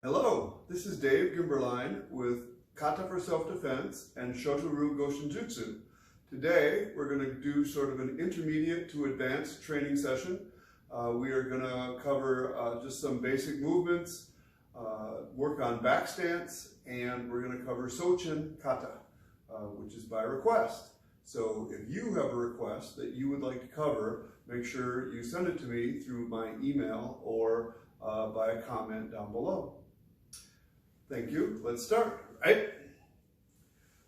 Hello, this is Dave Gimberline with Kata for Self-Defense and Shotokan Karate Jutsu. Today we're going to do sort of an intermediate to advanced training session. We are going to cover just some basic movements, work on back stance, and we're going to cover Sochin Kata, which is by request. So if you have a request that you would like to cover, make sure you send it to me through my email or by a comment down below. Thank you. Let's start. Right?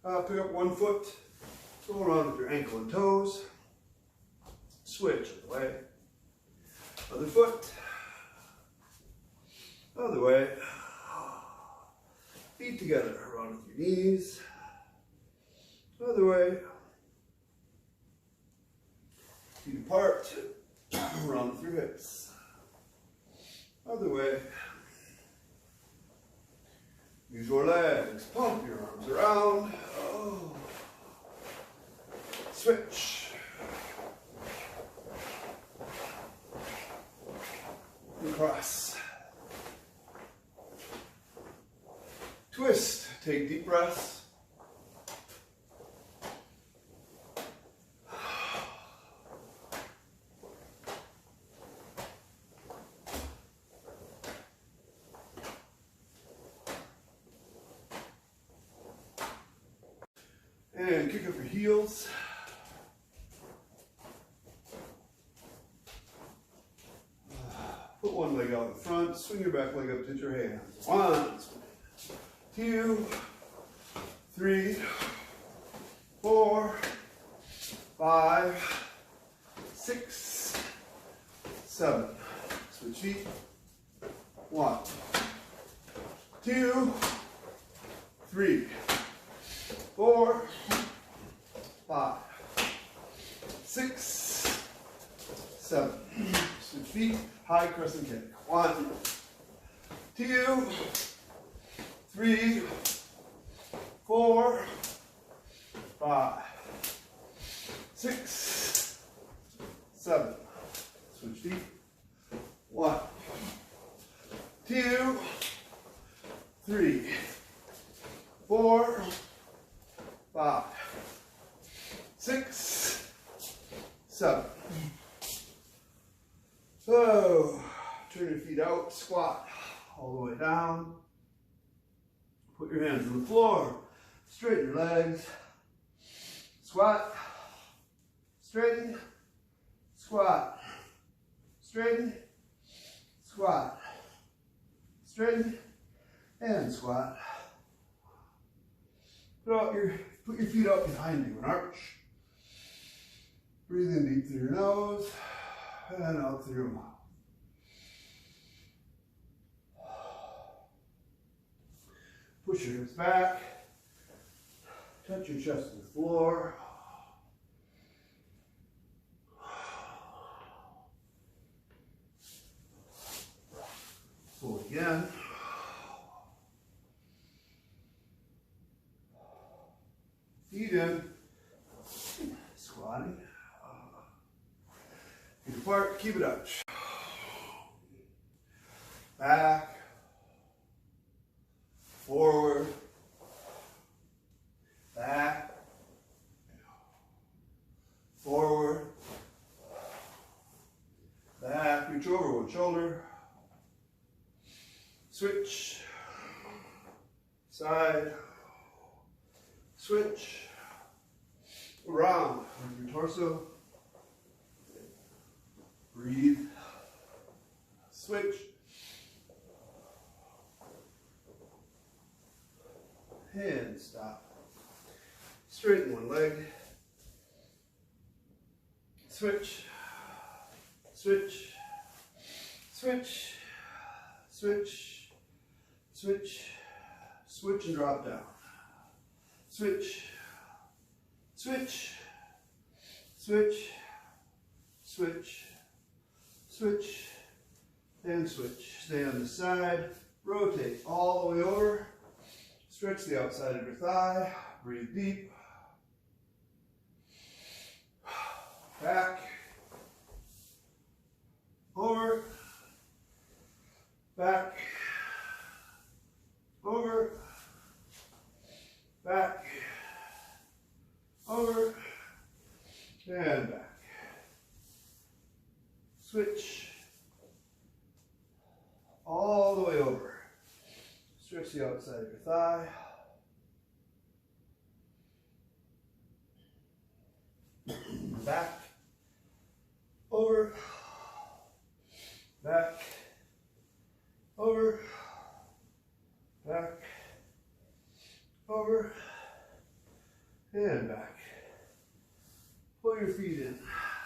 Pick up one foot, go around with your ankle and toes, switch other way, other foot, other way, feet together, around with your knees, other way, feet apart, around with your hips, other way. Use your legs, pump your arms around. Oh. Switch. And cross. Twist. Take deep breaths. And kick up your heels. Put one leg out in front, swing your back leg up, touch your hands. 1, 2, 3, 4, 5, 6, 7. Switch feet. 1, 2, 3, 4, 5, 6, 7. Switch feet, high crescent kick. 1, 2, 3, 4, 5, 6, 7. Switch feet. 1, 2, 3, 4, 5, 6, 7. So, turn your feet out, squat all the way down. Put your hands on the floor, straighten your legs, squat, straighten, squat, straighten, squat, straighten, and squat. Put your feet out behind you, an arch. Breathe in deep through your nose and out through your mouth. Push your hips back. Touch your chest to the floor. Pull again. Feet in, squatting, feet apart, keep it up. Back, forward, back, forward, back, reach over one shoulder, switch, side, switch, around with your torso, breathe, switch, and stop. Straighten one leg, switch, switch, switch, switch, switch, switch and drop down. Switch, switch, switch, switch, switch, and switch. Stay on the side, rotate all the way over, stretch the outside of your thigh, breathe deep, back, over, back, stretch the outside of your thigh. Back, over, back, over, back, over, and back. Pull your feet in,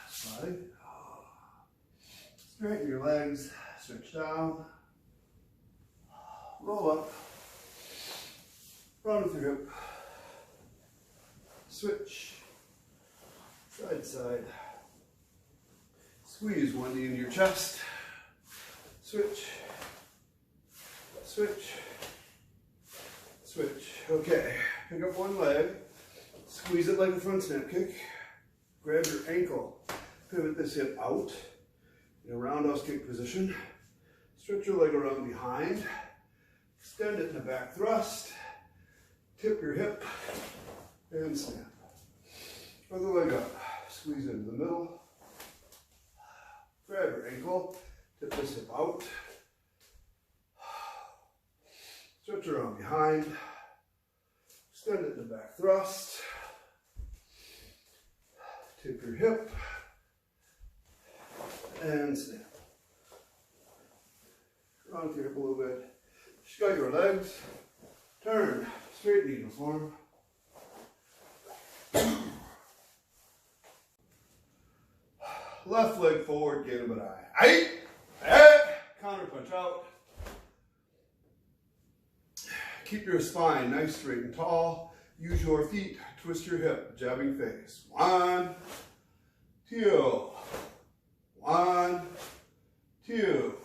slide. Straighten your legs, stretch down, roll up, round with your hip, switch, side to side, squeeze one knee into your chest, switch, switch, switch. Okay, pick up one leg, squeeze it like a front snap kick, grab your ankle, pivot this hip out in a roundhouse kick position, stretch your leg around behind, extend it in a back thrust, tip your hip, and snap. Other leg up, squeeze into the middle, grab your ankle, tip this hip out, stretch around behind, extend it in the back thrust, tip your hip, and snap. Round with your hip a little bit. Straighten your legs, turn, straight and eagle form. Left leg forward, get him an eye. Counter punch out. Keep your spine nice, straight, and tall. Use your feet, twist your hip, jabbing face. 1, 2. 1, 2.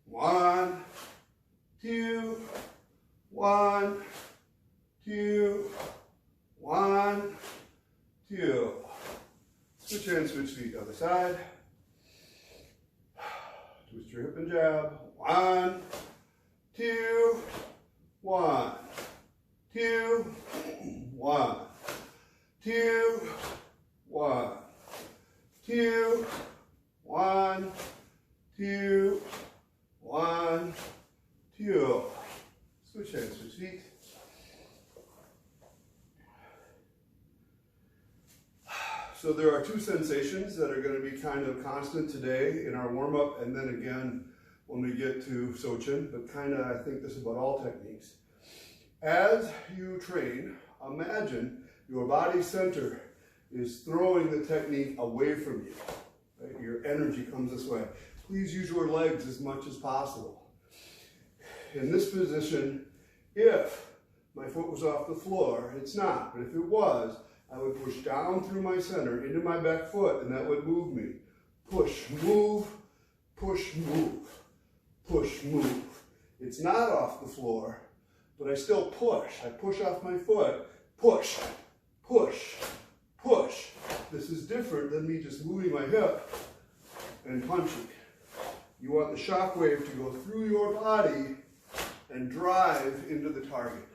1, 2. 1, 2. 1, 2. Switch hands, switch feet, other side. Twist your hip and jab. 1, 2. 1, 2. 1, 2. 1, 2. 1, 2. 1, 2. Switch hands, switch feet. So there are two sensations that are going to be kind of constant today in our warm-up and then again when we get to Sochin, but kind of I think this is about all techniques. As you train, imagine your body center is throwing the technique away from you. Right? Your energy comes this way. Please use your legs as much as possible. In this position, if my foot was off the floor, it's not, but if it was, I would push down through my center into my back foot and that would move me. Push, move, push, move, push, move. It's not off the floor, but I still push. I push off my foot, push, push, push. This is different than me just moving my hip and punching. You want the shock wave to go through your body and drive into the target.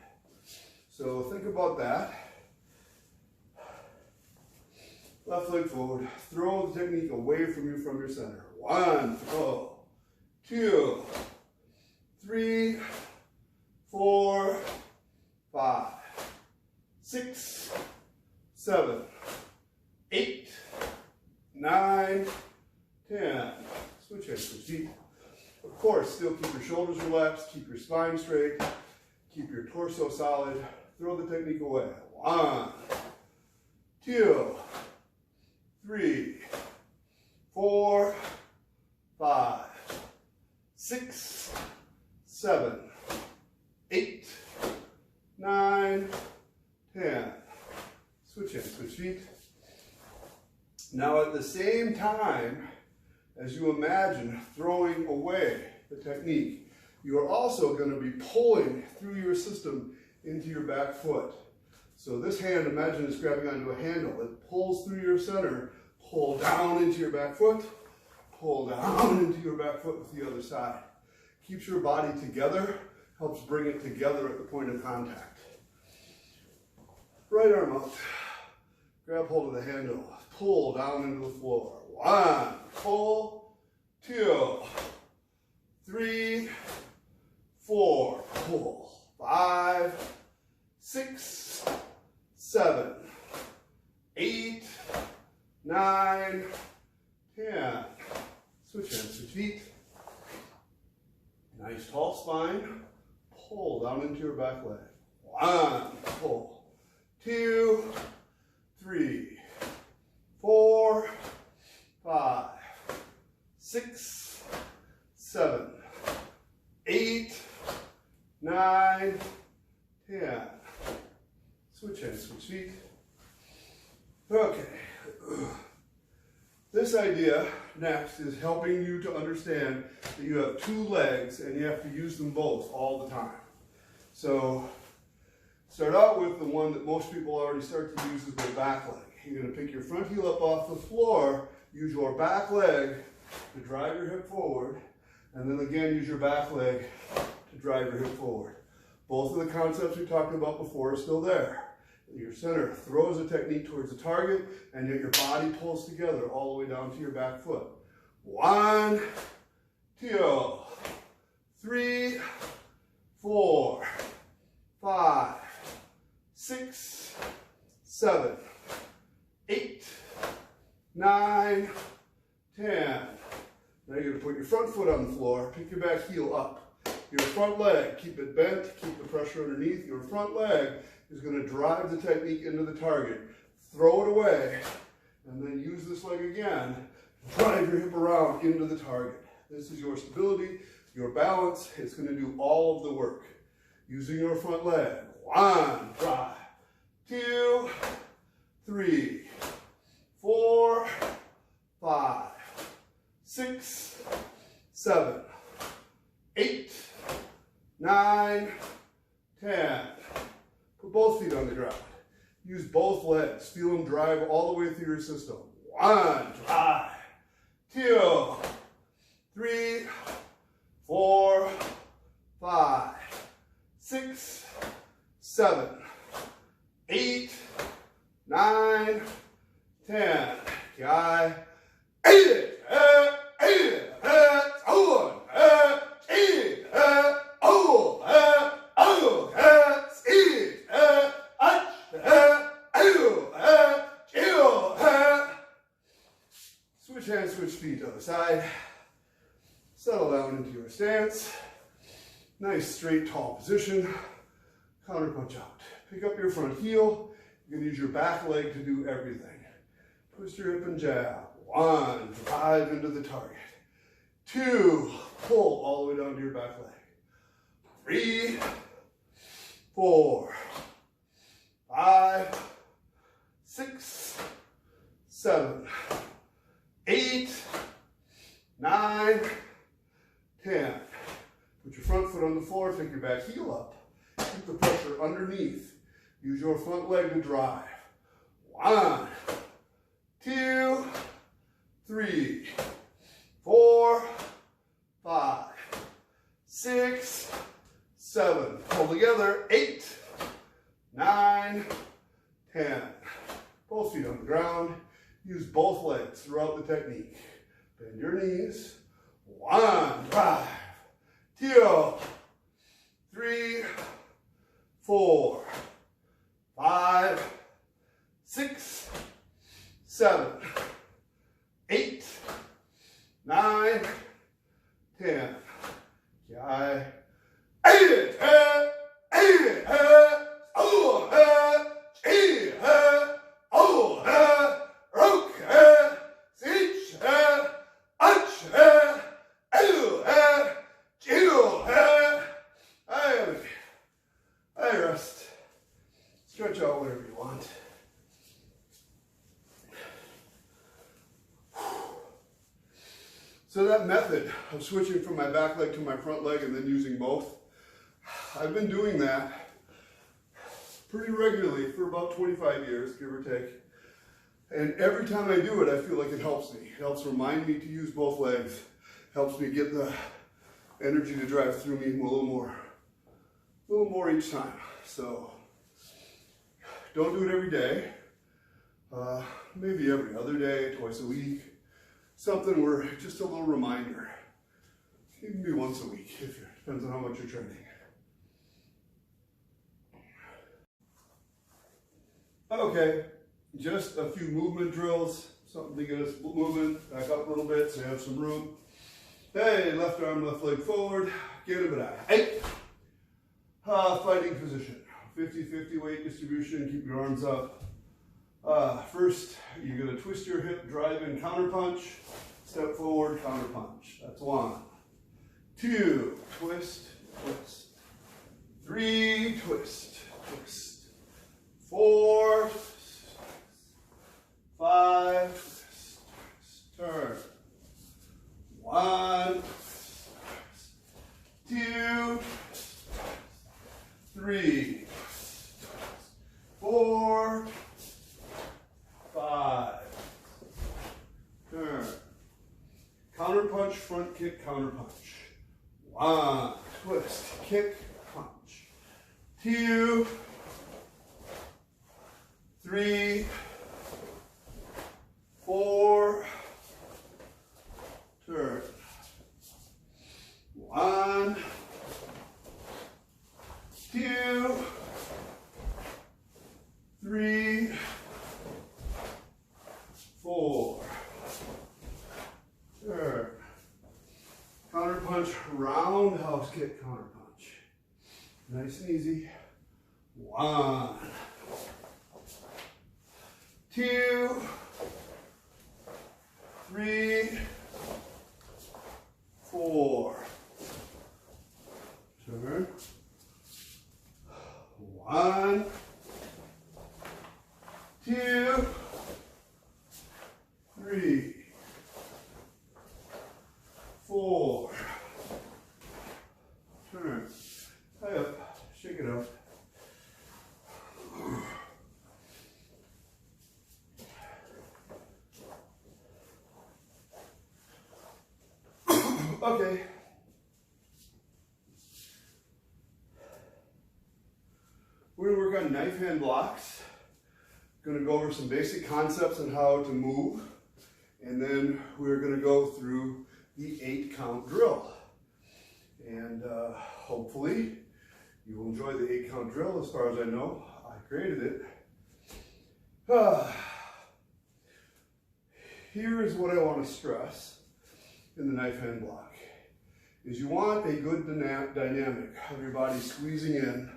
So think about that. Left leg forward. Throw the technique away from you from your center. 1, throw. 2, 3, 4, 5, 6, 7, 8, 9, 10. Switch hands, switch feet. Of course, still keep your shoulders relaxed, keep your spine straight, keep your torso solid. Throw the technique away. 1, 2, 3, 4, 5, 6, 7, 8, 9, 10. Switch hands, switch feet. Now at the same time, as you imagine throwing away the technique, you are also going to be pulling through your system into your back foot. So this hand, imagine it's grabbing onto a handle. It pulls through your center, pull down into your back foot, pull down into your back foot with the other side. Keeps your body together, helps bring it together at the point of contact. Right arm out, grab hold of the handle, pull down into the floor. 1, pull, 2, 3, 4, pull, 5, 6, 7, 8, 9, 10. Switch hands, switch feet. Nice tall spine. Pull down into your back leg. 1, pull, 2, 3, 4, 5, 6, 7, 8, 9, 10. Switch hands, switch feet. Okay. This idea next is helping you to understand that you have two legs and you have to use them both all the time. So start out with the one that most people already start to use is their back leg. You're going to pick your front heel up off the floor, use your back leg to drive your hip forward, and then again use your back leg to drive your hip forward. Both of the concepts we talked about before are still there. Your center throws a technique towards the target, and yet your body pulls together all the way down to your back foot. 1, 2, 3, 4, 5, 6, 7, 8, 9, 10. Now you're going to put your front foot on the floor, pick your back heel up. Your front leg, keep it bent, keep the pressure underneath. Your front leg is going to drive the technique into the target. Throw it away, and then use this leg again. Drive your hip around into the target. This is your stability, your balance. It's going to do all of the work. Using your front leg. 1, drive. 2, 3, 4, 5, 6, 7, 8, 9, 10. Put both feet on the ground. Use both legs. Feel them drive all the way through your system. 1, drive. 2, 3, 4, 5, 6, 7, 8, 9, 10. Guy. 8, 'Switch feet to the side. Settle down into your stance. Nice, straight, tall position. Counter punch out. Pick up your front heel. You can use your back leg to do everything. Twist your hip and jab. 1, drive into the target. 2, pull all the way down to your back leg. 3, 4, 5, 6, 7, 8, 9, 10. Put your front foot on the floor, pick your back heel up. Keep the pressure underneath. Use your front leg to drive. 1, 2, 3, 4, 5, 6, 7. Pull together. 8, 9, 10. Both feet on the ground. Use both legs throughout the technique. Bend your knees. 1, drive. 2, 3, 4, 5, 6, 7, 8, 9, 10. Guy. 8, 8, 8, 'So that method of switching from my back leg to my front leg and then using both, I've been doing that pretty regularly for about 25 years, give or take. And every time I do it, I feel like it helps me. It helps remind me to use both legs. Helps me get the energy to drive through me a little more each time. So don't do it every day. Maybe every other day, twice a week. Something where just a little reminder. It can be once a week if you're Depends on how much you're training. Okay, just a few movement drills, something to get us moving, back up a little bit so you have some room. Hey, left arm, left leg forward, get a bit out. Hey, fighting position, 50-50 weight distribution, keep your arms up. First, you're gonna twist your hip, drive in, counter punch, step forward, counter punch. That's 1, 2, twist, twist, 3, twist, twist. 4, twist, 5, twist, twist, turn. 1, twist, twist, 2, twist, 3, twist, 4, 5, turn. Counter punch, front kick, counter punch. 1, twist, kick, punch. 2, 3, 4, turn. 1, 2, 3, 4, turn. Counter punch, roundhouse kick, counter punch. Nice and easy. 1, 2, 3, 4. Turn. 1, 2, 3, 4. Turn. Tie up. Shake it out. Okay. We're going to work on knife hand blocks. Going to go over some basic concepts on how to move. And then we're going to go through the 8-count drill. And hopefully you will enjoy the 8-count drill. As far as I know, I created it. Here is what I want to stress in the knife hand block. Is you want a good dynamic of your body squeezing in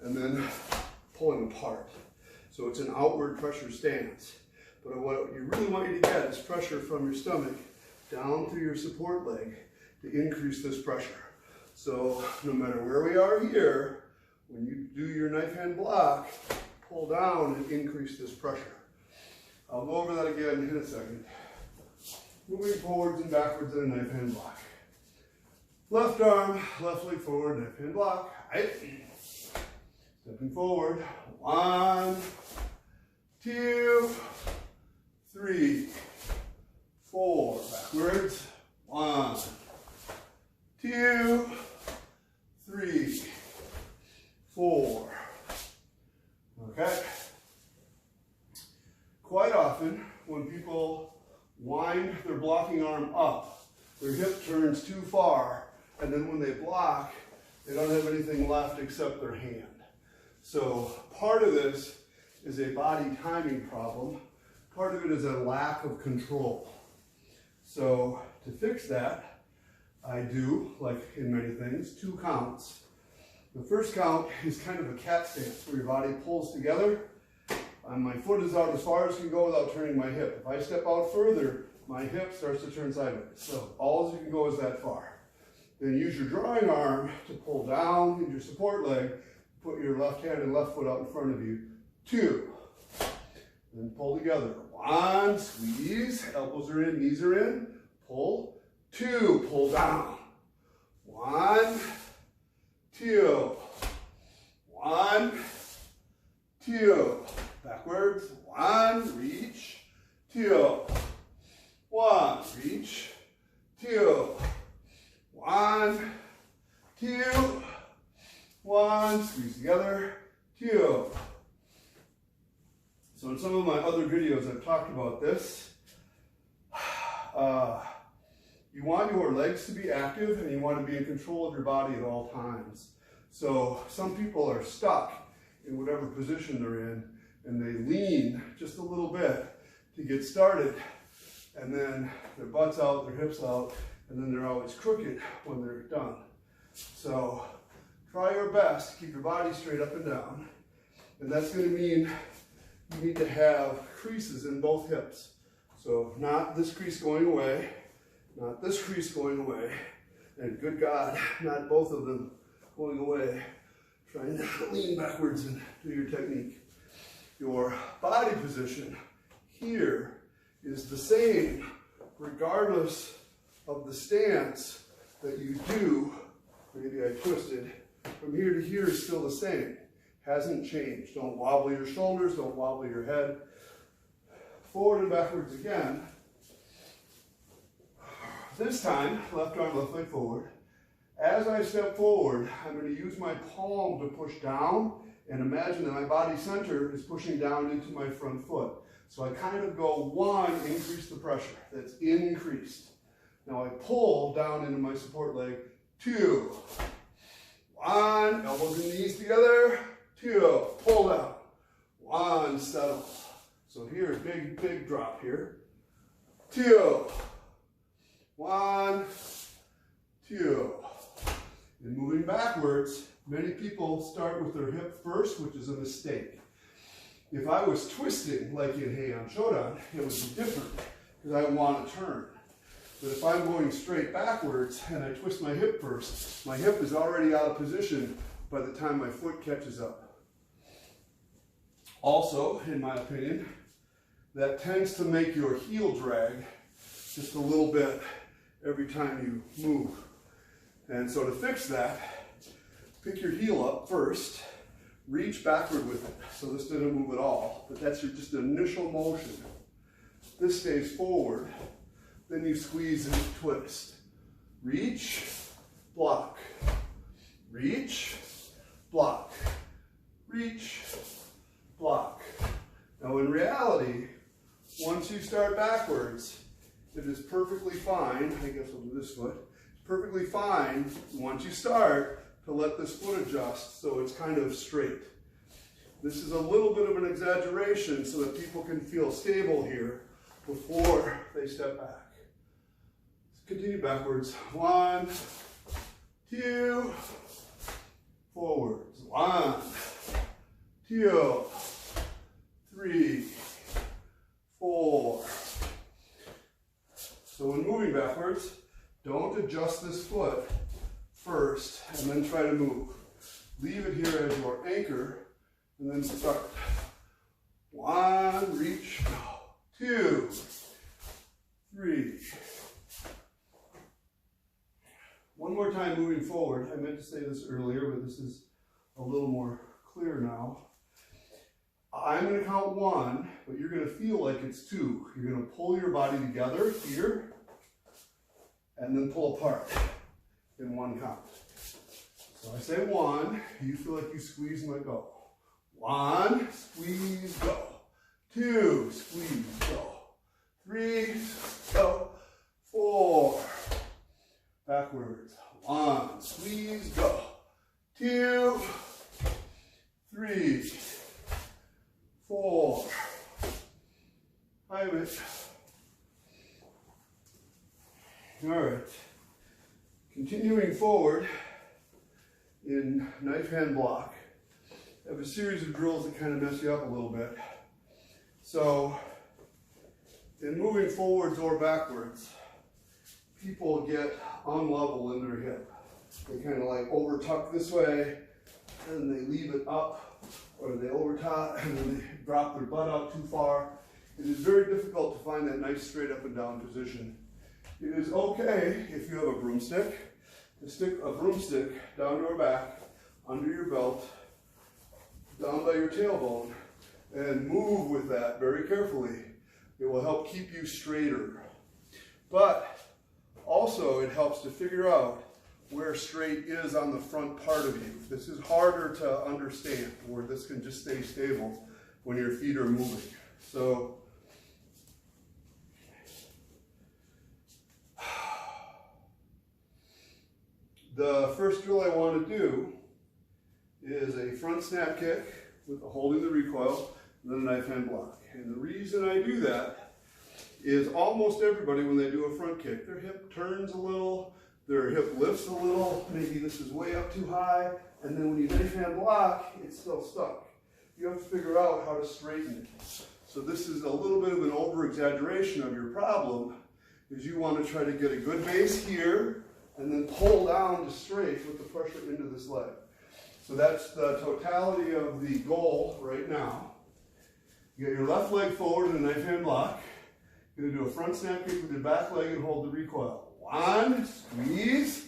and then pulling apart. So it's an outward pressure stance. But what you really want you to get is pressure from your stomach down through your support leg to increase this pressure. So no matter where we are here, when you do your knife hand block, pull down and increase this pressure. I'll go over that again in a second. Moving forwards and backwards in a knife hand block. Left arm, left leg forward, knife hand block. Right. Stepping forward. 1, 2, 3, 4. Backwards. 1, 2, 3, 4. Okay. Quite often, when people wind their blocking arm up, their hip turns too far, and then when they block, they don't have anything left except their hand. So part of this is a body timing problem. Part of it is a lack of control. So to fix that, I do, like in many things, 2 counts. The first count is kind of a cat stance, where your body pulls together. My foot is out as far as it can go without turning my hip. If I step out further, my hip starts to turn sideways. So all you can go is that far. Then use your drawing arm to pull down into your support leg. Put your left hand and left foot out in front of you. 2. Then pull together. 1, squeeze. Elbows are in, knees are in. Pull. 2, pull down. 1, 2. 1, 2. Backwards. 1, reach. 2. 1, reach. 2. 1, 2. 1, squeeze together. 2. So in some of my other videos I've talked about this. You want your legs to be active and you want to be in control of your body at all times. So some people are stuck in whatever position they're in and they lean just a little bit to get started, and then their butt's out, their hips out, and then they're always crooked when they're done. So try your best to keep your body straight up and down, and that's going to mean you need to have creases in both hips. So not this crease going away, not this crease going away, and good God, not both of them going away. Trying to lean backwards and do your technique. Your body position here is the same regardless of the stance that you do. Maybe I twisted. From here to here is still the same. Hasn't changed. Don't wobble your shoulders, don't wobble your head. Forward and backwards again. This time, left arm, left leg forward. As I step forward, I'm going to use my palm to push down and imagine that my body center is pushing down into my front foot. So I kind of go 1, increase the pressure. That's increased. Now I pull down into my support leg. 2. 1, elbows and knees together. 2, pull down. 1, settle. So here, big drop here. 2. 1, 2. And moving backwards, many people start with their hip first, which is a mistake. If I was twisting, like in Heian Shodan, it would be different, because I want to turn. But if I'm going straight backwards and I twist my hip first, my hip is already out of position by the time my foot catches up. Also, in my opinion, that tends to make your heel drag just a little bit every time you move. And so to fix that, pick your heel up first, reach backward with it. So this didn't move at all, but that's your just initial motion. This stays forward, then you squeeze and twist. Reach, block, reach, block, reach, block. Now in reality, once you start backwards, it is perfectly fine, I guess I'll do this foot, perfectly fine once you start to let this foot adjust so it's kind of straight. This is a little bit of an exaggeration so that people can feel stable here before they step back. Let's continue backwards. 1, 2, forwards. 1, 2, 3, 4. So when moving backwards, don't adjust this foot first and then try to move. Leave it here as your anchor and then start. 1, reach, go. 2, 3. One more time moving forward. I meant to say this earlier, but this is a little more clear now. I'm going to count 1, but you're going to feel like it's 2. You're going to pull your body together here and then pull apart in 1 count. So I say 1, you feel like you squeeze and let go. 1, squeeze, go. 2, squeeze, go. 3, go. 4, backwards. 1, squeeze, go. 2, 3, 4, 5. All right. Continuing forward in knife hand block, I have a series of drills that kind of mess you up a little bit. So, in moving forwards or backwards, people get unlevel in their hip. They kind of like over tuck this way, and they leave it up, or they over top, and then they drop their butt out too far. It is very difficult to find that nice straight up and down position. It is okay if you have a broomstick to stick a broomstick down your back, under your belt, down by your tailbone, and move with that very carefully. It will help keep you straighter. But also it helps to figure out where straight is on the front part of you. This is harder to understand, where this can just stay stable when your feet are moving. So The first drill I want to do is a front snap kick with holding the recoil and then a knife hand block. And the reason I do that is almost everybody, when they do a front kick, their hip turns a little, their hip lifts a little, maybe this is way up too high, and then when you knife hand block, it's still stuck. You have to figure out how to straighten it. So this is a little bit of an over-exaggeration of your problem, is you want to try to get a good base here, and then pull down to straight with the pressure into this leg. So that's the totality of the goal right now. You get your left leg forward in a knife hand block. You're going to do a front snap kick with your back leg and hold the recoil. 1, squeeze,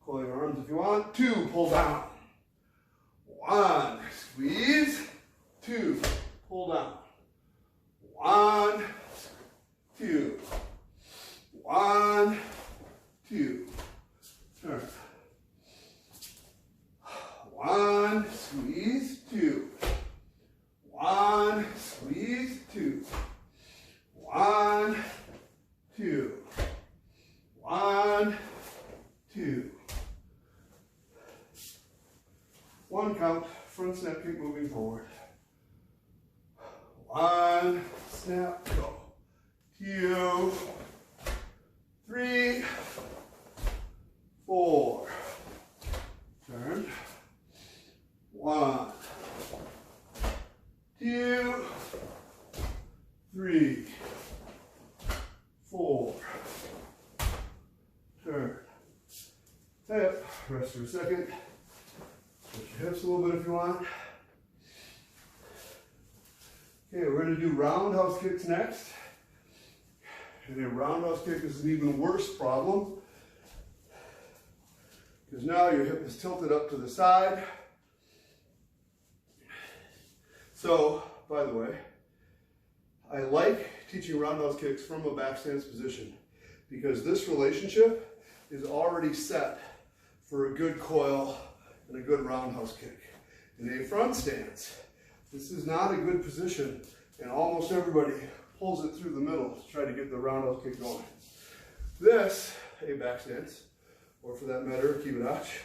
coil your arms if you want. 2, pull down. 1, squeeze. 2, pull down. 1, 2. 1, 2. Turn. 1, squeeze, 2. 1, squeeze, 2. 1, 2. 1, 2. 1 count, front snap kick moving forward. 1, snap, go. 2, 3, 4. Turn. 1, 2, 3, 4. Turn. Hip. Rest for a second. Switch your hips a little bit if you want. Okay, we're going to do roundhouse kicks next. And a roundhouse kick is an even worse problem, because now your hip is tilted up to the side. So, by the way, I like teaching roundhouse kicks from a back stance position, because this relationship is already set for a good coil and a good roundhouse kick. In a front stance, this is not a good position, and almost everybody pulls it through the middle to try to get the roundhouse kick going. This, a back stance, or for that matter, a Kokutsu-dache,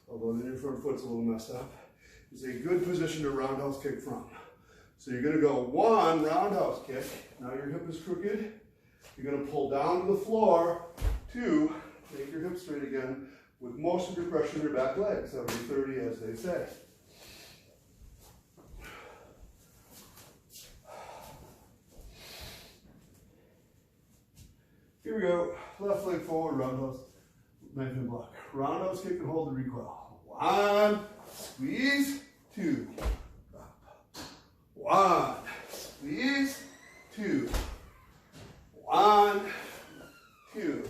although then your front foot's a little messed up, is a good position to roundhouse kick from. So you're going to go 1, roundhouse kick. Now your hip is crooked. You're going to pull down to the floor. 2, make your hip straight again with most of your pressure in your back leg, 70-30 as they say. Here we go. Left leg forward, roundhouse, knife and block. Roundhouse kick and hold the recoil. 1, squeeze, 2, up. 1, squeeze, 2. 1, 2.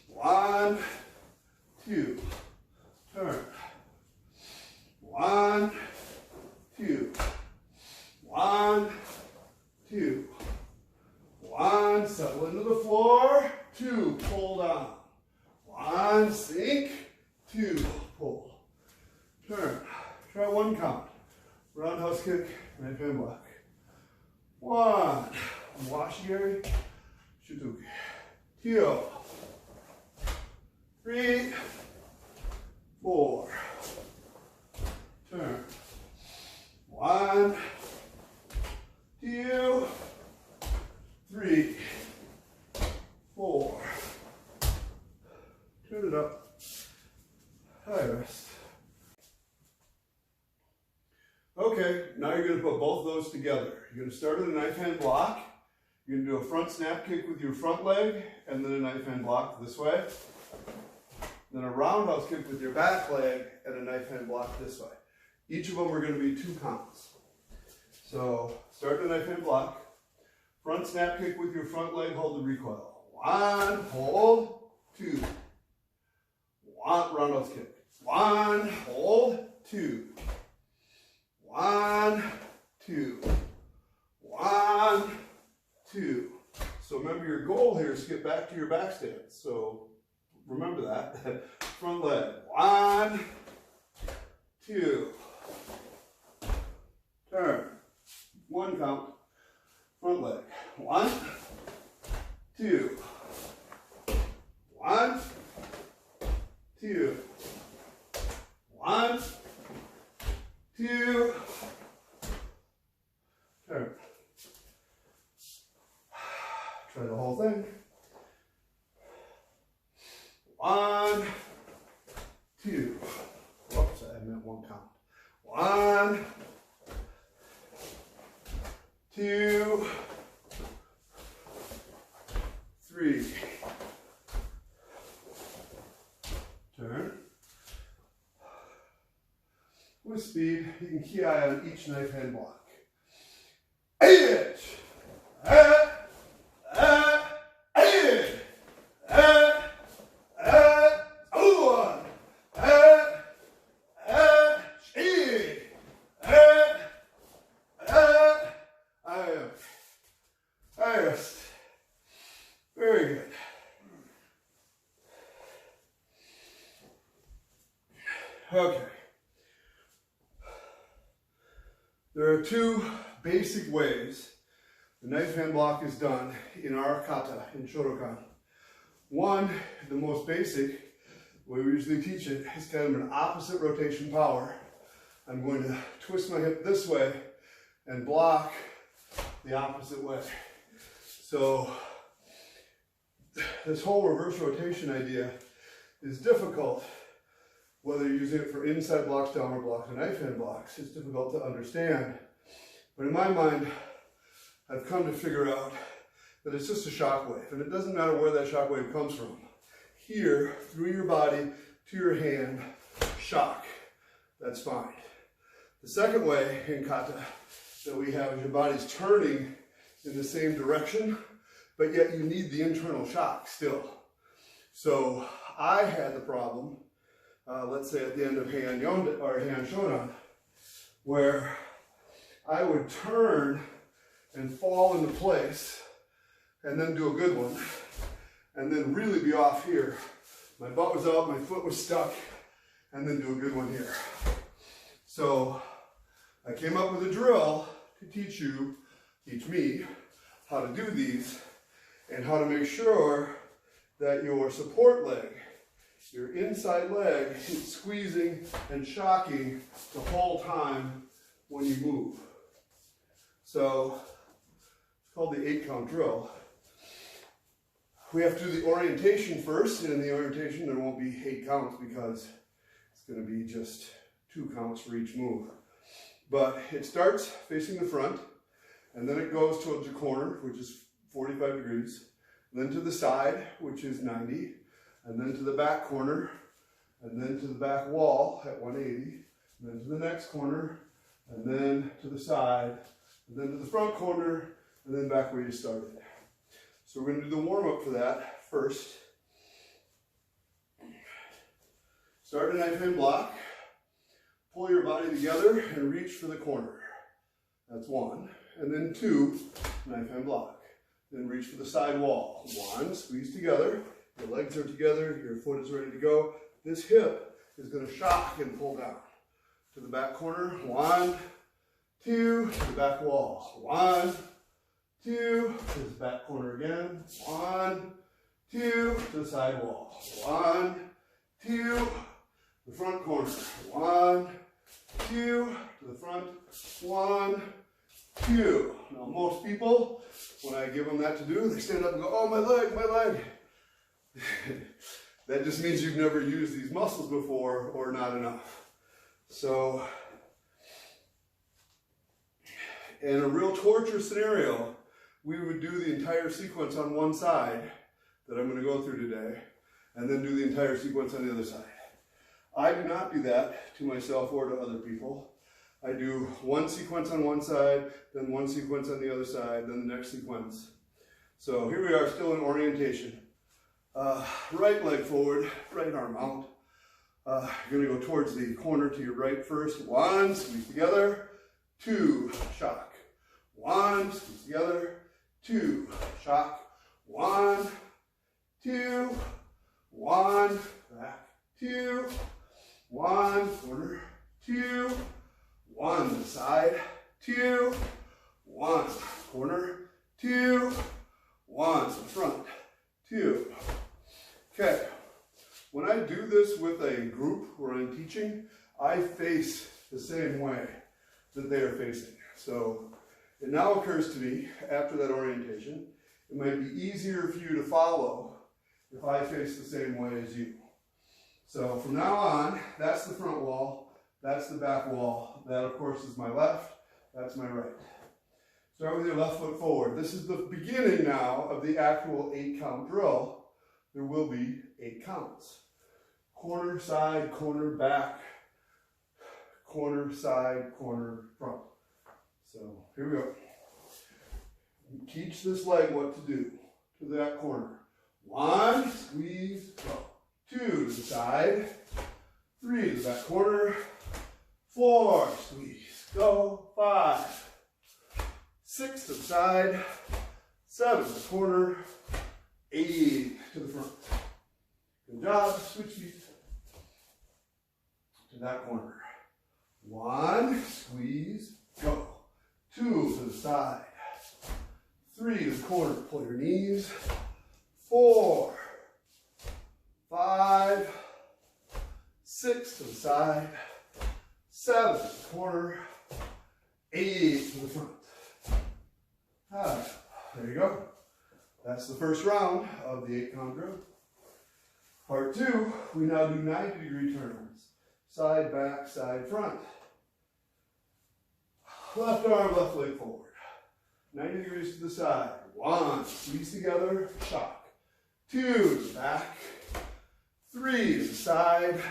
1, 2. Turn. 1, 2. 1, 2. 1, settle into the floor. 2, pull down. 1, sink. 2, pull. Turn. Try 1 count. Roundhouse kick, knife hand block. 1. Washigiri. Shotokan. 2. 3. 4. Turn. 1. 2. 3. 4. Turn it up. High rest. Okay, now you're going to put both of those together. You're going to start with a knife hand block. You're going to do a front snap kick with your front leg, and then a knife hand block this way. Then a roundhouse kick with your back leg, and a knife hand block this way. Each of them are going to be 2 counts. So start the knife hand block. Front snap kick with your front leg, hold the recoil. 1, hold, 2. 1, roundhouse kick. 1, hold, 2. 1, 2. 1, 2. So remember, your goal here is to get back to your back stance. So remember that. Front leg. 1, 2. Turn. 1 count. Front leg. 1, 2. 1, 2. 1, 2, turn. Try the whole thing. 1, 2. Whoops, I meant one count. 1, 2, 3. Turn. With speed, you can key eye on each knife hand block. 8. Very good. Okay. There are two basic ways the knife hand block is done in our kata, in Shotokan. One, the most basic, the way we usually teach it, is kind of an opposite rotation power. I'm going to twist my hip this way and block the opposite way. So this whole reverse rotation idea is difficult, whether you're using it for inside blocks, downward blocks, or knife hand blocks. It's difficult to understand. But in my mind, I've come to figure out that it's just a shock wave, and it doesn't matter where that shock wave comes from. Here, through your body, to your hand, shock. That's fine. The second way in kata that we have is your body's turning in the same direction, but yet you need the internal shock still. So I had the problem, let's say at the end of hand yonda or hand shodan, where I would turn and fall into place and then do a good one and then really be off here. My butt was out, my foot was stuck, and then do a good one here. So I came up with a drill to teach me how to do these and how to make sure that your support leg, your inside leg, is squeezing and shocking the whole time when you move. So it's called the 8-count drill. We have to do the orientation first, and in the orientation there won't be 8 counts because it's going to be just 2 counts for each move. But it starts facing the front, and then it goes towards the corner, which is 45 degrees, then to the side, which is 90, and then to the back corner, and then to the back wall at 180, and then to the next corner, and then to the side, and then to the front corner, and then back where you started. So we're going to do the warm-up for that first. Start a knife hand block. Pull your body together and reach for the corner. That's 1. And then 2, knife hand block. Then reach for the side wall. 1, squeeze together. Your legs are together. Your foot is ready to go. This hip is going to shock and pull down. To the back corner. 1, 2, to the back wall. 1, 2, to the back corner again. 1, 2, to the side wall. 1, 2, the front corner. 1, 2, to the front. 1, 2. Now most people, when I give them that to do, they stand up and go, oh, my leg, my leg. That just means you've never used these muscles before or not enough. So, in a real torture scenario, we would do the entire sequence on one side that I'm going to go through today, and then do the entire sequence on the other side. I do not do that to myself or to other people. I do one sequence on one side, then one sequence on the other side, then the next sequence. So here we are, still in orientation. Right leg forward, right arm out. You're going to go towards the corner to your right first. 1, squeeze together. 2, shock. 1, squeeze together. 2, shock. 1, 2, 1, back. 2, 1, corner. 2, 1, to the side. 2, 1, corner. 2, 1, to the front. 2. Okay. When I do this with a group where I'm teaching, I face the same way that they are facing. So it now occurs to me, after that orientation, it might be easier for you to follow if I face the same way as you. So from now on, that's the front wall, that's the back wall. That, of course, is my left, that's my right. Start with your left foot forward. This is the beginning now of the actual 8-count drill. There will be 8 counts. Corner, side, corner, back, corner, side, corner, front. So here we go. Teach this leg what to do to that corner. 1, squeeze, go. 2 to the side. 3 to the back corner. 4, squeeze, go. 5. 6 to the side. 7 to the corner. 8 to the front. Good job. Switch feet to that corner. 1, squeeze, go. 2 to the side. 3 to the corner. Pull your knees. 4, 5, 6 to the side. 7 to the corner. 8 to the front. There you go. That's the first round of the 8-count drill. Part 2, we now do 90-degree turns. Side, back, side, front. Left arm, left leg forward. 90 degrees to the side. 1, squeeze together, shock. 2 to the back. 3 to the side.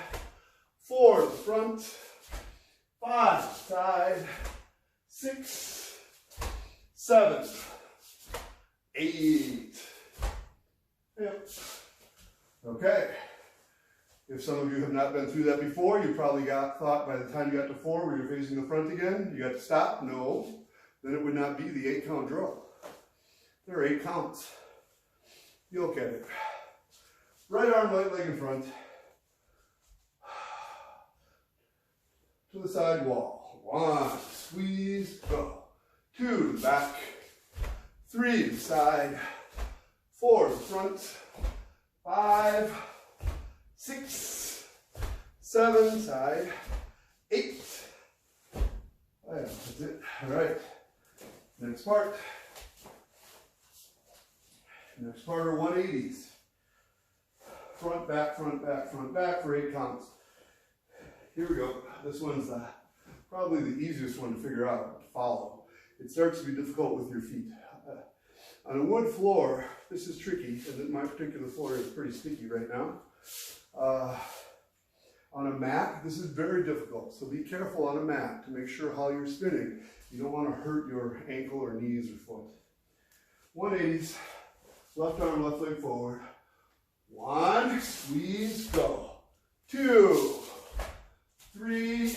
4 to the front. 5 to the side. 6, 7, 8. Yep. Okay. If some of you have not been through that before, you probably thought by the time you got to 4 where you're facing the front again, you got to stop. No. Then it would not be the 8-count drill. There are 8 counts. You look at it. Right arm, right leg in front. To the side wall. 1, squeeze, go. 2 to the back. 3 to the side. 4 to the front. 5, 6, 7, side. 8. That's it. All right. Next part. Next part are 180s. Front, back, front, back, front, back for 8 counts. Here we go. This one's probably the easiest one to figure out, to follow. It starts to be difficult with your feet. On a wood floor, this is tricky, and my particular floor is pretty sticky right now. On a mat, this is very difficult, so be careful on a mat to make sure how you're spinning. You don't want to hurt your ankle or knees or foot. 180s, left arm, left leg forward. 1, squeeze, go. 2, 3,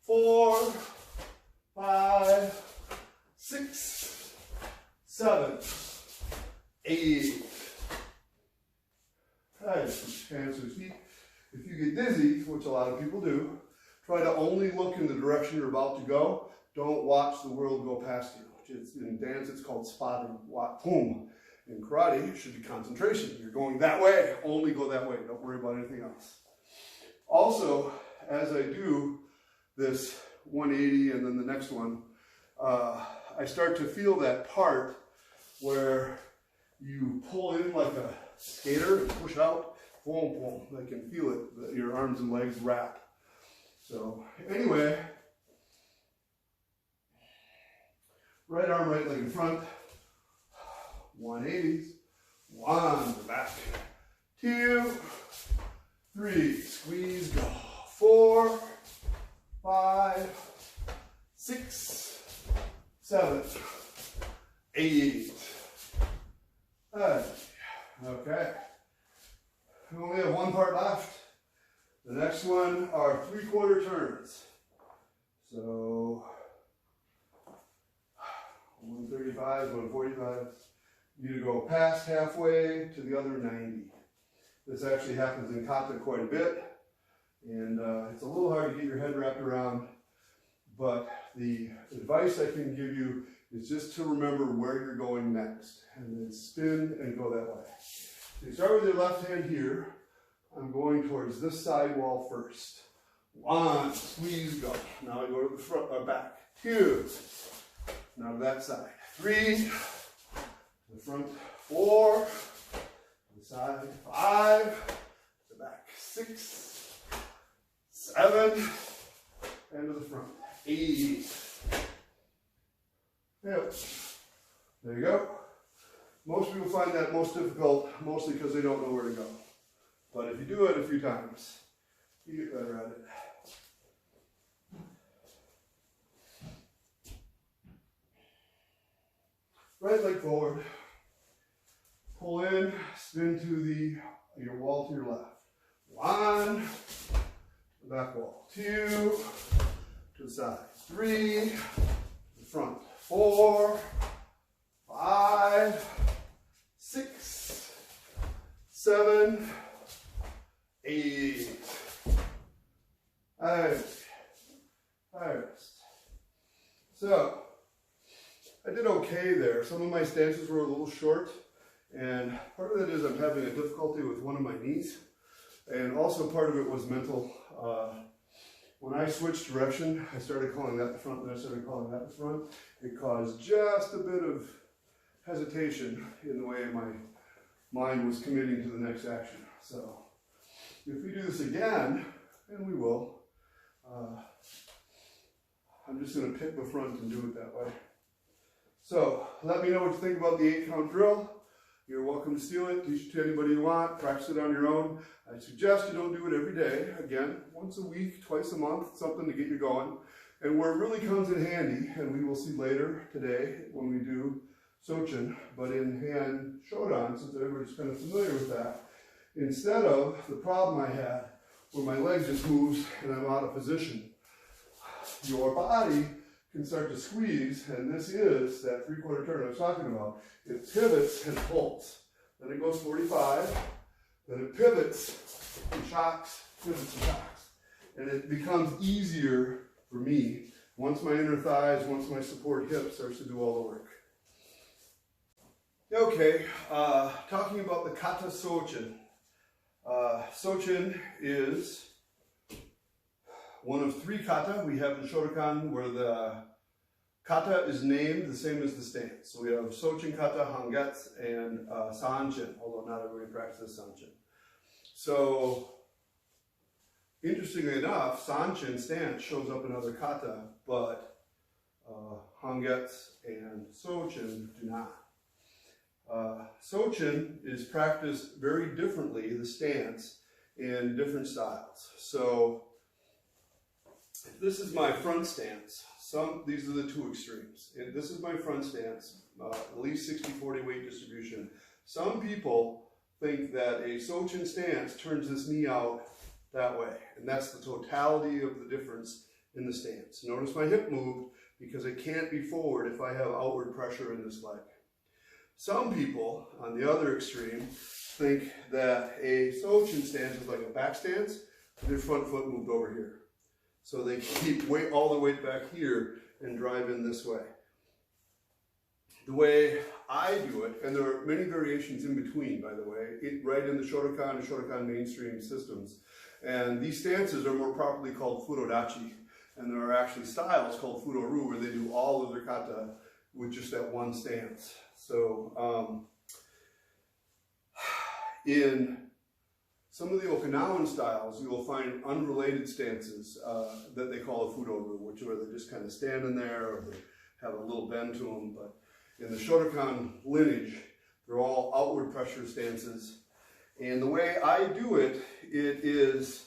4, 5, 6, 7, 8. Right, switch hands to his feet. If you get dizzy, which a lot of people do, try to only look in the direction you're about to go. Don't watch the world go past you. In dance, it's called spotting. Boom. In karate, it should be concentration. You're going that way. Only go that way. Don't worry about anything else. Also, as I do this 180 and then the next one, I start to feel that part where you pull in like a skater and push out. Boom, boom. I can feel it. Your arms and legs wrap. So anyway, right arm, right leg in front. 180s. 1 to back. 2, 3. Squeeze. Go. 4, 5, 6, 7, 8. Okay. We only have one part left. The next one are 3/4 turns. So 135, 145. You need to go past halfway to the other 90. This actually happens in Kata quite a bit. And it's a little hard to get your head wrapped around. But the advice I can give you is just to remember where you're going next. And then spin and go that way. So you start with your left hand here. I'm going towards this side wall first. 1, squeeze, go. Now I go to the front or back. 2, now to that side. 3, to the front. 4, to the side. 5, to the back. 6, 7, and to the front. 8. Yep. There you go. Most people find that most difficult, mostly because they don't know where to go. But if you do it a few times, you get better at it. Right leg forward. Pull in, spin to your wall to your left. 1, the back wall. 2, to the side. 3, to the front. 4, 5, 6, 7, 8. Rest. So, I did okay there. Some of my stances were a little short, and part of that is I'm having a difficulty with one of my knees, and also part of it was mental. When I switched direction, I started calling that the front, and I started calling that the front. It caused just a bit of hesitation in the way my mind was committing to the next action. So, if we do this again, and we will, I'm just going to pick the front and do it that way. So, let me know what you think about the 8-count drill. You're welcome to steal it, teach it to anybody you want, practice it on your own. I suggest you don't do it every day. Again, once a week, twice a month, something to get you going. And where it really comes in handy, and we will see later today when we do Sochin, but in hand Shodan, since everybody's kind of familiar with that, instead of the problem I had where my leg just moves and I'm out of position, your body can start to squeeze, and this is that 3/4 turn I was talking about. It pivots and pulls. Then it goes 45, then it pivots and shocks, pivots and shocks. And it becomes easier for me once my inner thighs, once my support hip starts to do all the work. Okay, talking about the Kata Sochin. Sochin is one of 3 kata we have in Shotokan, where the kata is named the same as the stance. So we have Sochin kata, Hangetsu, and Sanchin, although not everybody practices Sanchin. So, interestingly enough, Sanchin stance shows up in other kata, but Hangetsu and Sochin do not. Sochin is practiced very differently, the stance, in different styles. So, if this is my front stance, these are the 2 extremes. If this is my front stance, at least 60-40 weight distribution. Some people think that a Sochin stance turns this knee out that way, and that's the totality of the difference in the stance. Notice my hip moved because it can't be forward if I have outward pressure in this leg. Some people, on the other extreme, think that a Sochin stance is like a back stance, and their front foot moved over here. So they keep all the weight back here and drive in this way. The way I do it, and there are many variations in between, by the way, right in the Shotokan and Shotokan mainstream systems. And these stances are more properly called Kokutsu-dache. And there are actually styles called Fudo-ru where they do all of their kata with just that one stance. So in some of the Okinawan styles, you will find unrelated stances that they call a Fudo-ru, which are they just kind of standing there or they have a little bend to them. But in the Shotokan lineage, they're all outward pressure stances. And the way I do it, it is,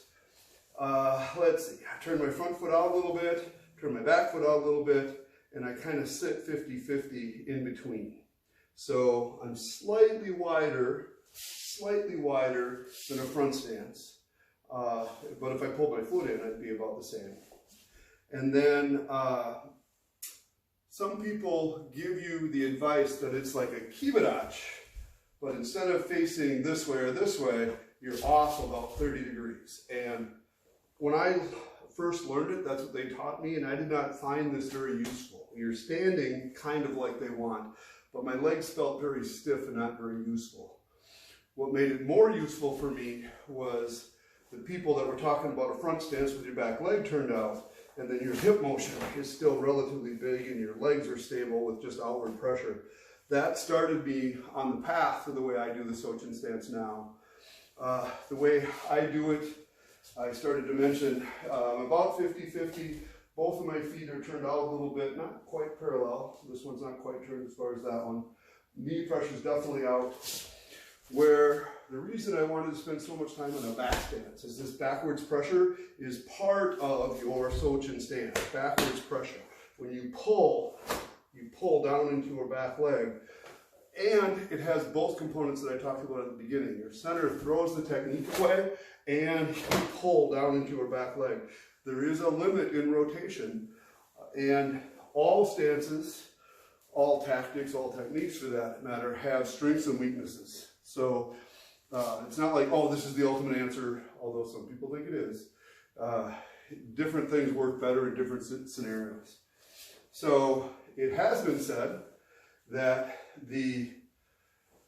let's see, I turn my front foot out a little bit, turn my back foot out a little bit, and I kind of sit 50-50 in between. So I'm slightly wider than a front stance. But if I pulled my foot in, I'd be about the same. And then some people give you the advice that it's like a Kokutsu-dache, but instead of facing this way or this way, you're off about 30 degrees. And when I first learned it, that's what they taught me, and I did not find this very useful. You're standing kind of like they want, but my legs felt very stiff and not very useful. What made it more useful for me was the people that were talking about a front stance with your back leg turned out, and then your hip motion is still relatively big and your legs are stable with just outward pressure. That started me on the path to the way I do the Sochin stance now. The way I do it, I started to mention about 50-50. Both of my feet are turned out a little bit, not quite parallel. This one's not quite turned as far as that one. Knee pressure is definitely out. Where the reason I wanted to spend so much time on a back stance is this backwards pressure is part of your Sochin stance. Backwards pressure. When you pull down into your back leg. And it has both components that I talked about at the beginning. Your center throws the technique away and you pull down into your back leg. There is a limit in rotation, and all stances, all tactics, all techniques for that matter, have strengths and weaknesses. So it's not like, oh, this is the ultimate answer, although some people think it is. Different things work better in different scenarios. So it has been said that the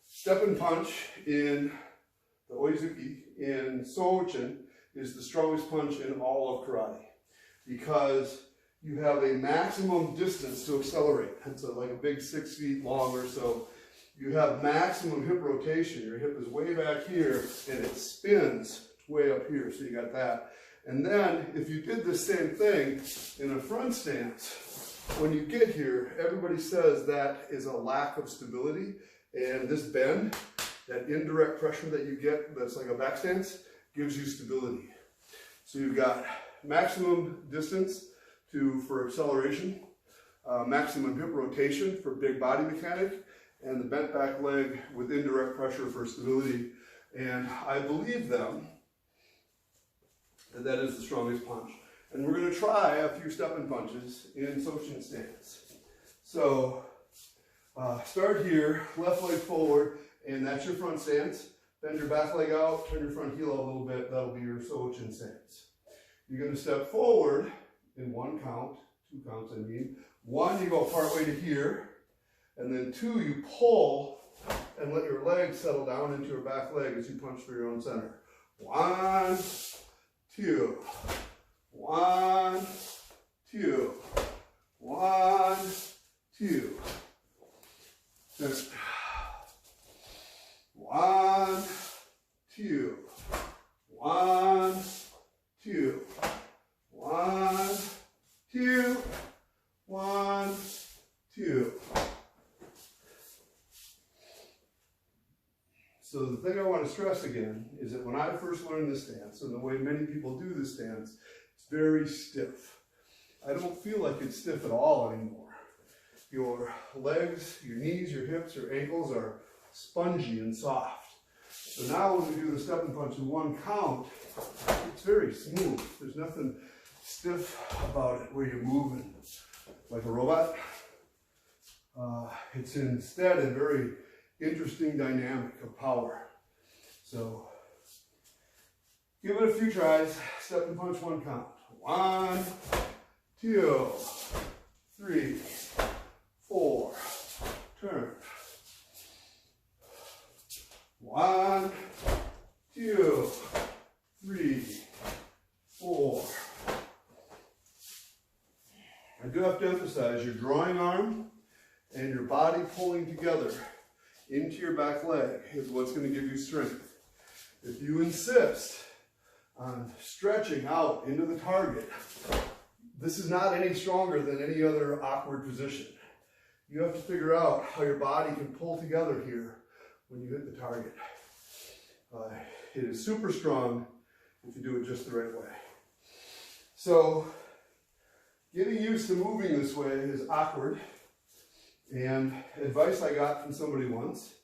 step and punch in the Oizuki in Sochin is the strongest punch in all of karate, because you have a maximum distance to accelerate. It's like a big 6 feet long or so. You have maximum hip rotation. Your hip is way back here and it spins way up here, so you got that. And then if you did the same thing in a front stance, when you get here, everybody says that is a lack of stability, and this bend, that indirect pressure that you get that's like a back stance, gives you stability. So you've got maximum distance for acceleration, maximum hip rotation for big body mechanic, and the bent back leg with indirect pressure for stability. And I believe them that that is the strongest punch. And we're going to try a few step-in punches in Sochin stance. So start here, left leg forward, and that's your front stance. Bend your back leg out, turn your front heel out a little bit, that'll be your Sochin stance. You're going to step forward in 1 count, 2 counts I mean. 1, you go part way to here, and then 2, you pull and let your leg settle down into your back leg as you punch for your own center. 1, 2. 1, 2. 1, 2. 1, 2. 1, 2. 1, 2. 1, 2. So the thing I want to stress again is that when I first learned this stance, and the way many people do this stance, it's very stiff. I don't feel like it's stiff at all anymore. Your legs, your knees, your hips, your ankles are spongy and soft. So now when we do the step and punch in 1 count, it's very smooth. There's nothing stiff about it where you're moving like a robot. It's instead a very interesting dynamic of power. So give it a few tries. Step and punch 1 count. 1, 2, 3, 4. Turn. 1, 2, 3, 4. I do have to emphasize your drawing arm and your body pulling together into your back leg is what's going to give you strength. If you insist on stretching out into the target, this is not any stronger than any other awkward position. You have to figure out how your body can pull together here when you hit the target. It is super strong if you do it just the right way. So getting used to moving this way is awkward, and advice I got from somebody once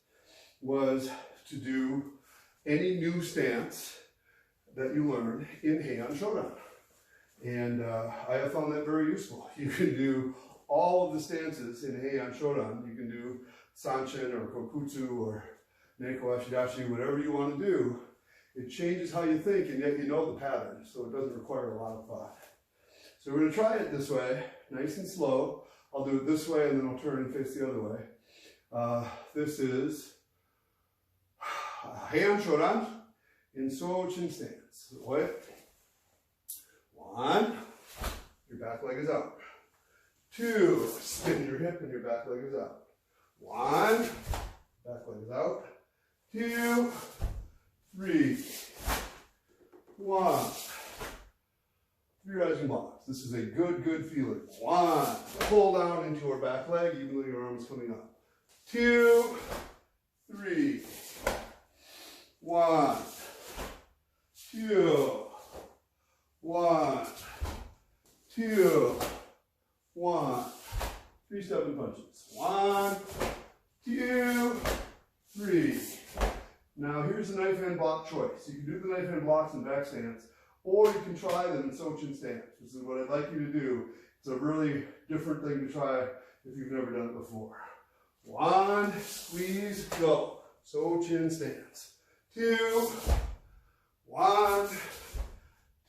was to do any new stance that you learn in Heian Shodan. And I have found that very useful. You can do all of the stances in Heian Shodan. You can do Sochin or Kokutsu or Kokutsu-dache, whatever you want to do. It changes how you think, and yet you know the pattern, so it doesn't require a lot of thought. So we're going to try it this way, nice and slow. I'll do it this way, and then I'll turn and face the other way. This is Heian Shodan, in Sochin stance. Wait. 1, your back leg is out. 2, spin your hip and your back leg is out. 1, back leg is out. 2, 3, 1. 3 rising blocks. This is a good feeling. 1, pull down into your back leg even though your arm is coming up. 2, 3, 1, 2, 1, 2, 1. 3 stepping punches. 1, 2, 3. Now here's the knife hand block choice. You can do the knife hand blocks in back stance, or you can try them in Sochin stance. This is what I'd like you to do. It's a really different thing to try if you've never done it before. 1, squeeze, go. Sochin stance. 2, 1,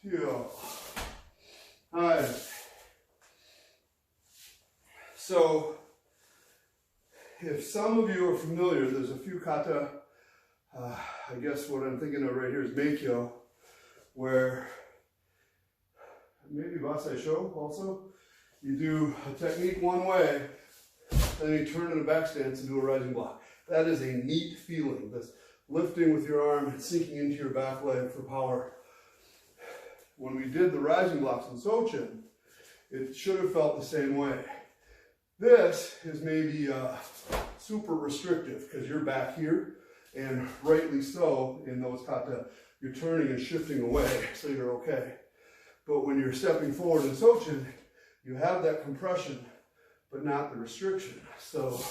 2. All right. So, if some of you are familiar, there's a few kata. I guess what I'm thinking of right here is Meikyo, where maybe Basai Sho also. You do a technique one way, then you turn in a back stance and do a rising block. That is a neat feeling. That's lifting with your arm and sinking into your back leg for power. When we did the rising blocks in Sochin, it should have felt the same way. This is maybe super restrictive because you're back here, and rightly so in those kata, you're turning and shifting away, so you're okay. But when you're stepping forward in Sochin, you have that compression, but not the restriction. So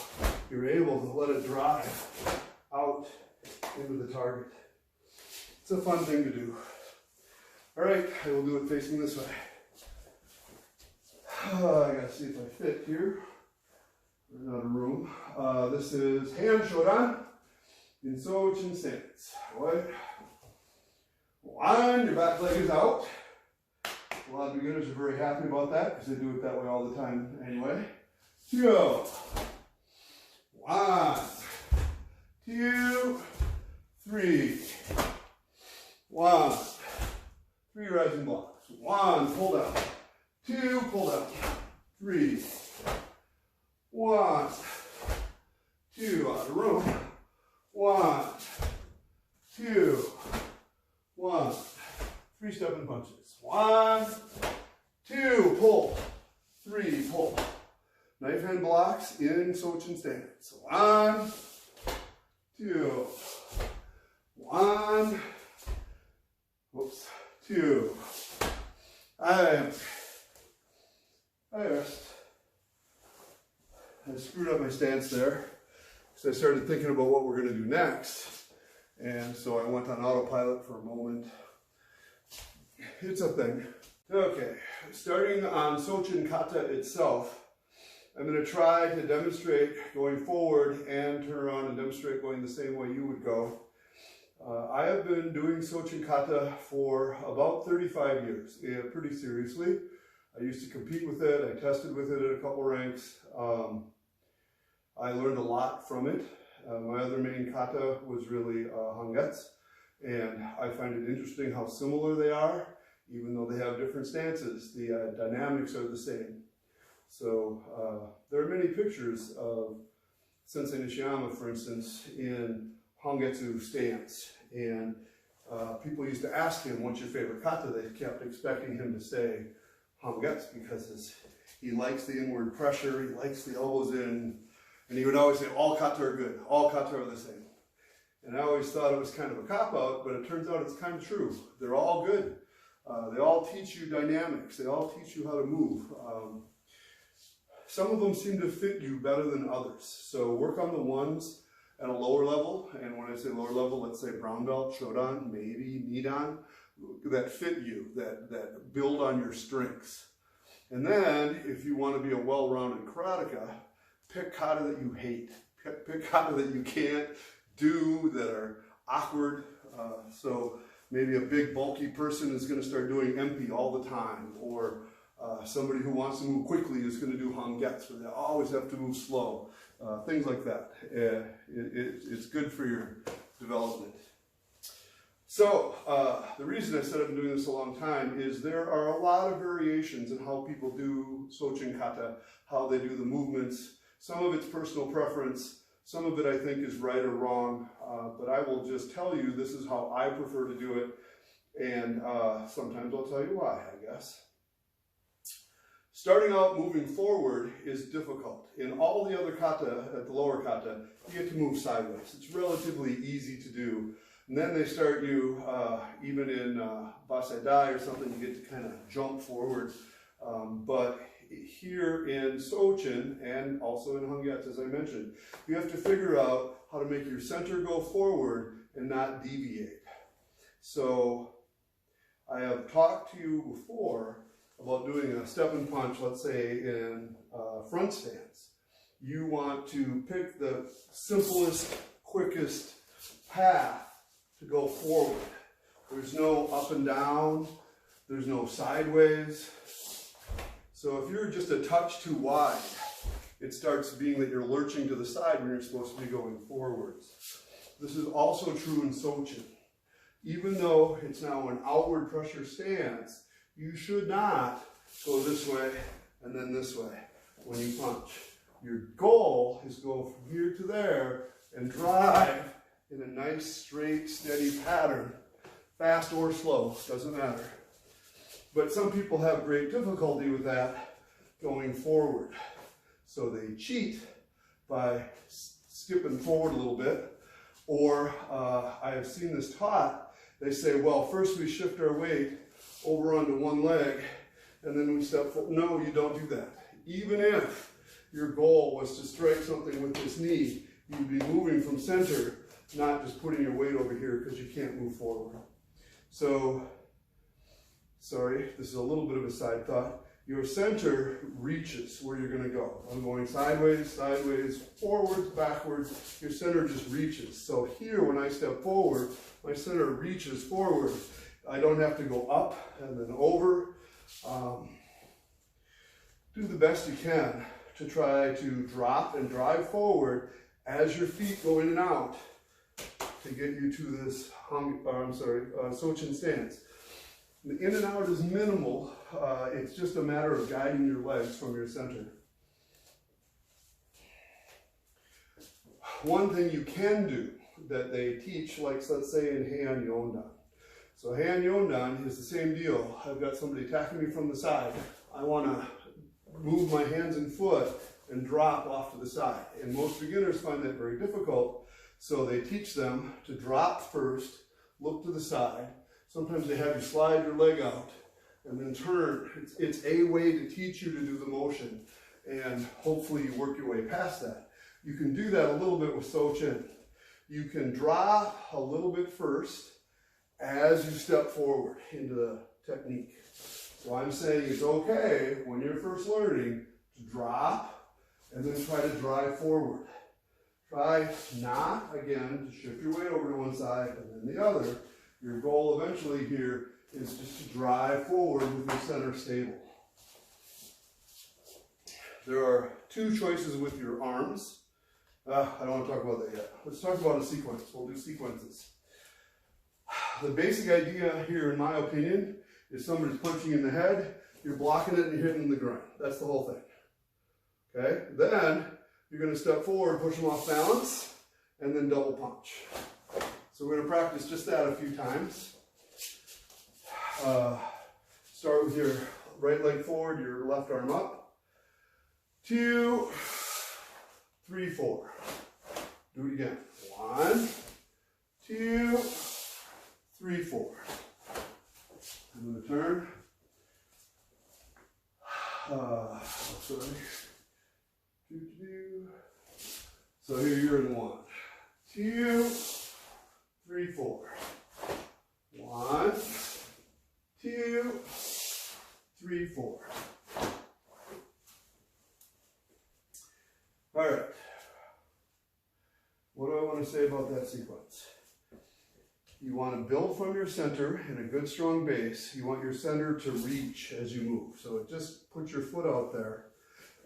you're able to let it drive out into the target. It's a fun thing to do. All right, I will do it facing this way. I gotta see if I fit here. There's not a room. This is hand shodan in Sochin stance. Right. 1, your back leg is out. A lot of beginners are very happy about that because they do it that way all the time anyway. 2, 1, 2, 3, 1. 3 rising blocks. 1, pull down. 2, pull down. 3, 1, 2, out of room. 1, 2, 1. 3 stepping punches. 1, 2, pull. 3, pull. Knife hand blocks in Sochin stance. 1, 2, 1, whoops, 2. I rest. I screwed up my stance there because I started thinking about what we're going to do next. And so I went on autopilot for a moment. It's a thing. Okay, starting on Sochin Kata itself, I'm going to try to demonstrate going forward and turn around and demonstrate going the same way you would go. I have been doing Sochin Kata for about 35 years, pretty seriously. I used to compete with it, I tested with it at a couple ranks. I learned a lot from it. My other main kata was really Hangetsu, and I find it interesting how similar they are, even though they have different stances. The dynamics are the same. So there are many pictures of Sensei Nishiyama, for instance, in Hangetsu stance, and people used to ask him, what's your favorite kata? They kept expecting him to say Hangetsu because he likes the inward pressure, he likes the elbows in, and he would always say, all kata are good, all kata are the same. And I always thought it was kind of a cop-out, but it turns out it's kind of true. They're all good. They all teach you dynamics. They all teach you how to move. Some of them seem to fit you better than others. So work on the ones at a lower level. And when I say lower level, let's say brown belt, shodan, maybe nidan, that fit you, that build on your strengths. And then if you want to be a well-rounded karateka, pick kata that you hate. Pick kata that you can't do, that are awkward. So maybe a big bulky person is going to start doing empty all the time, or somebody who wants to move quickly is going to do Hangetsu, where they always have to move slow. Things like that. It's good for your development. So, the reason I said I've been doing this a long time is there are a lot of variations in how people do Sochin Kata, how they do the movements. Some of it's personal preference, some of it I think is right or wrong, but I will just tell you this is how I prefer to do it, and sometimes I'll tell you why, I guess. Starting out moving forward is difficult. In all the other kata, at the lower kata, you get to move sideways. It's relatively easy to do. And then they start you, even in Basai-dai or something, you get to kind of jump forward. But here in Sochin, and also in Hangyatsu, as I mentioned, you have to figure out how to make your center go forward and not deviate. So I have talked to you before about doing a step and punch, let's say in front stance. You want to pick the simplest, quickest path to go forward. There's no up and down, there's no sideways. So if you're just a touch too wide, it starts being that you're lurching to the side when you're supposed to be going forwards. This is also true in Sochin. Even though it's now an outward pressure stance, you should not go this way and then this way when you punch. Your goal is to go from here to there and drive in a nice, straight, steady pattern. Fast or slow, doesn't matter. But some people have great difficulty with that going forward. So they cheat by skipping forward a little bit. Or I have seen this taught. They say, well, first we shift our weight over onto one leg, and then we step forward. No, you don't do that. Even if your goal was to strike something with this knee, you'd be moving from center, not just putting your weight over here because you can't move forward. So, sorry, this is a little bit of a side thought. Your center reaches where you're going to go. I'm going sideways, sideways, forwards, backwards. Your center just reaches. So here, when I step forward, my center reaches forward. I don't have to go up and then over. Do the best you can to try to drop and drive forward as your feet go in and out to get you to this Sochin stance. The in and out is minimal. It's just a matter of guiding your legs from your center. One thing you can do that they teach, like let's say in Heian Yondan. So Heian Yondan is the same deal. I've got somebody attacking me from the side. I want to move my hands and foot and drop off to the side. And most beginners find that very difficult. So they teach them to drop first, look to the side. Sometimes they have you slide your leg out and then turn. It's a way to teach you to do the motion. And hopefully you work your way past that. You can do that a little bit with Sochin. You can drop a little bit first as you step forward into the technique. So I'm saying it's okay when you're first learning to drop and then try to drive forward. Try not, again, to shift your weight over to one side and then the other. Your goal eventually here is just to drive forward with your center stable. There are two choices with your arms. I don't want to talk about that yet. Let's talk about a sequence. We'll do sequences. The basic idea here, in my opinion, is somebody's punching in the head, you're blocking it and you're hitting the ground. That's the whole thing. Okay? Then you're going to step forward, push them off balance, and then double punch. So we're going to practice just that a few times. Start with your right leg forward, your left arm up. 2, 3, 4. Do it again. 1, 2, 3, 4. And then the turn. Sorry. So here you're in 1, 2, 3, 4. 1, 2, 3, 4. All right. What do I want to say about that sequence? You want to build from your center in a good strong base. You want your center to reach as you move. So just put your foot out there.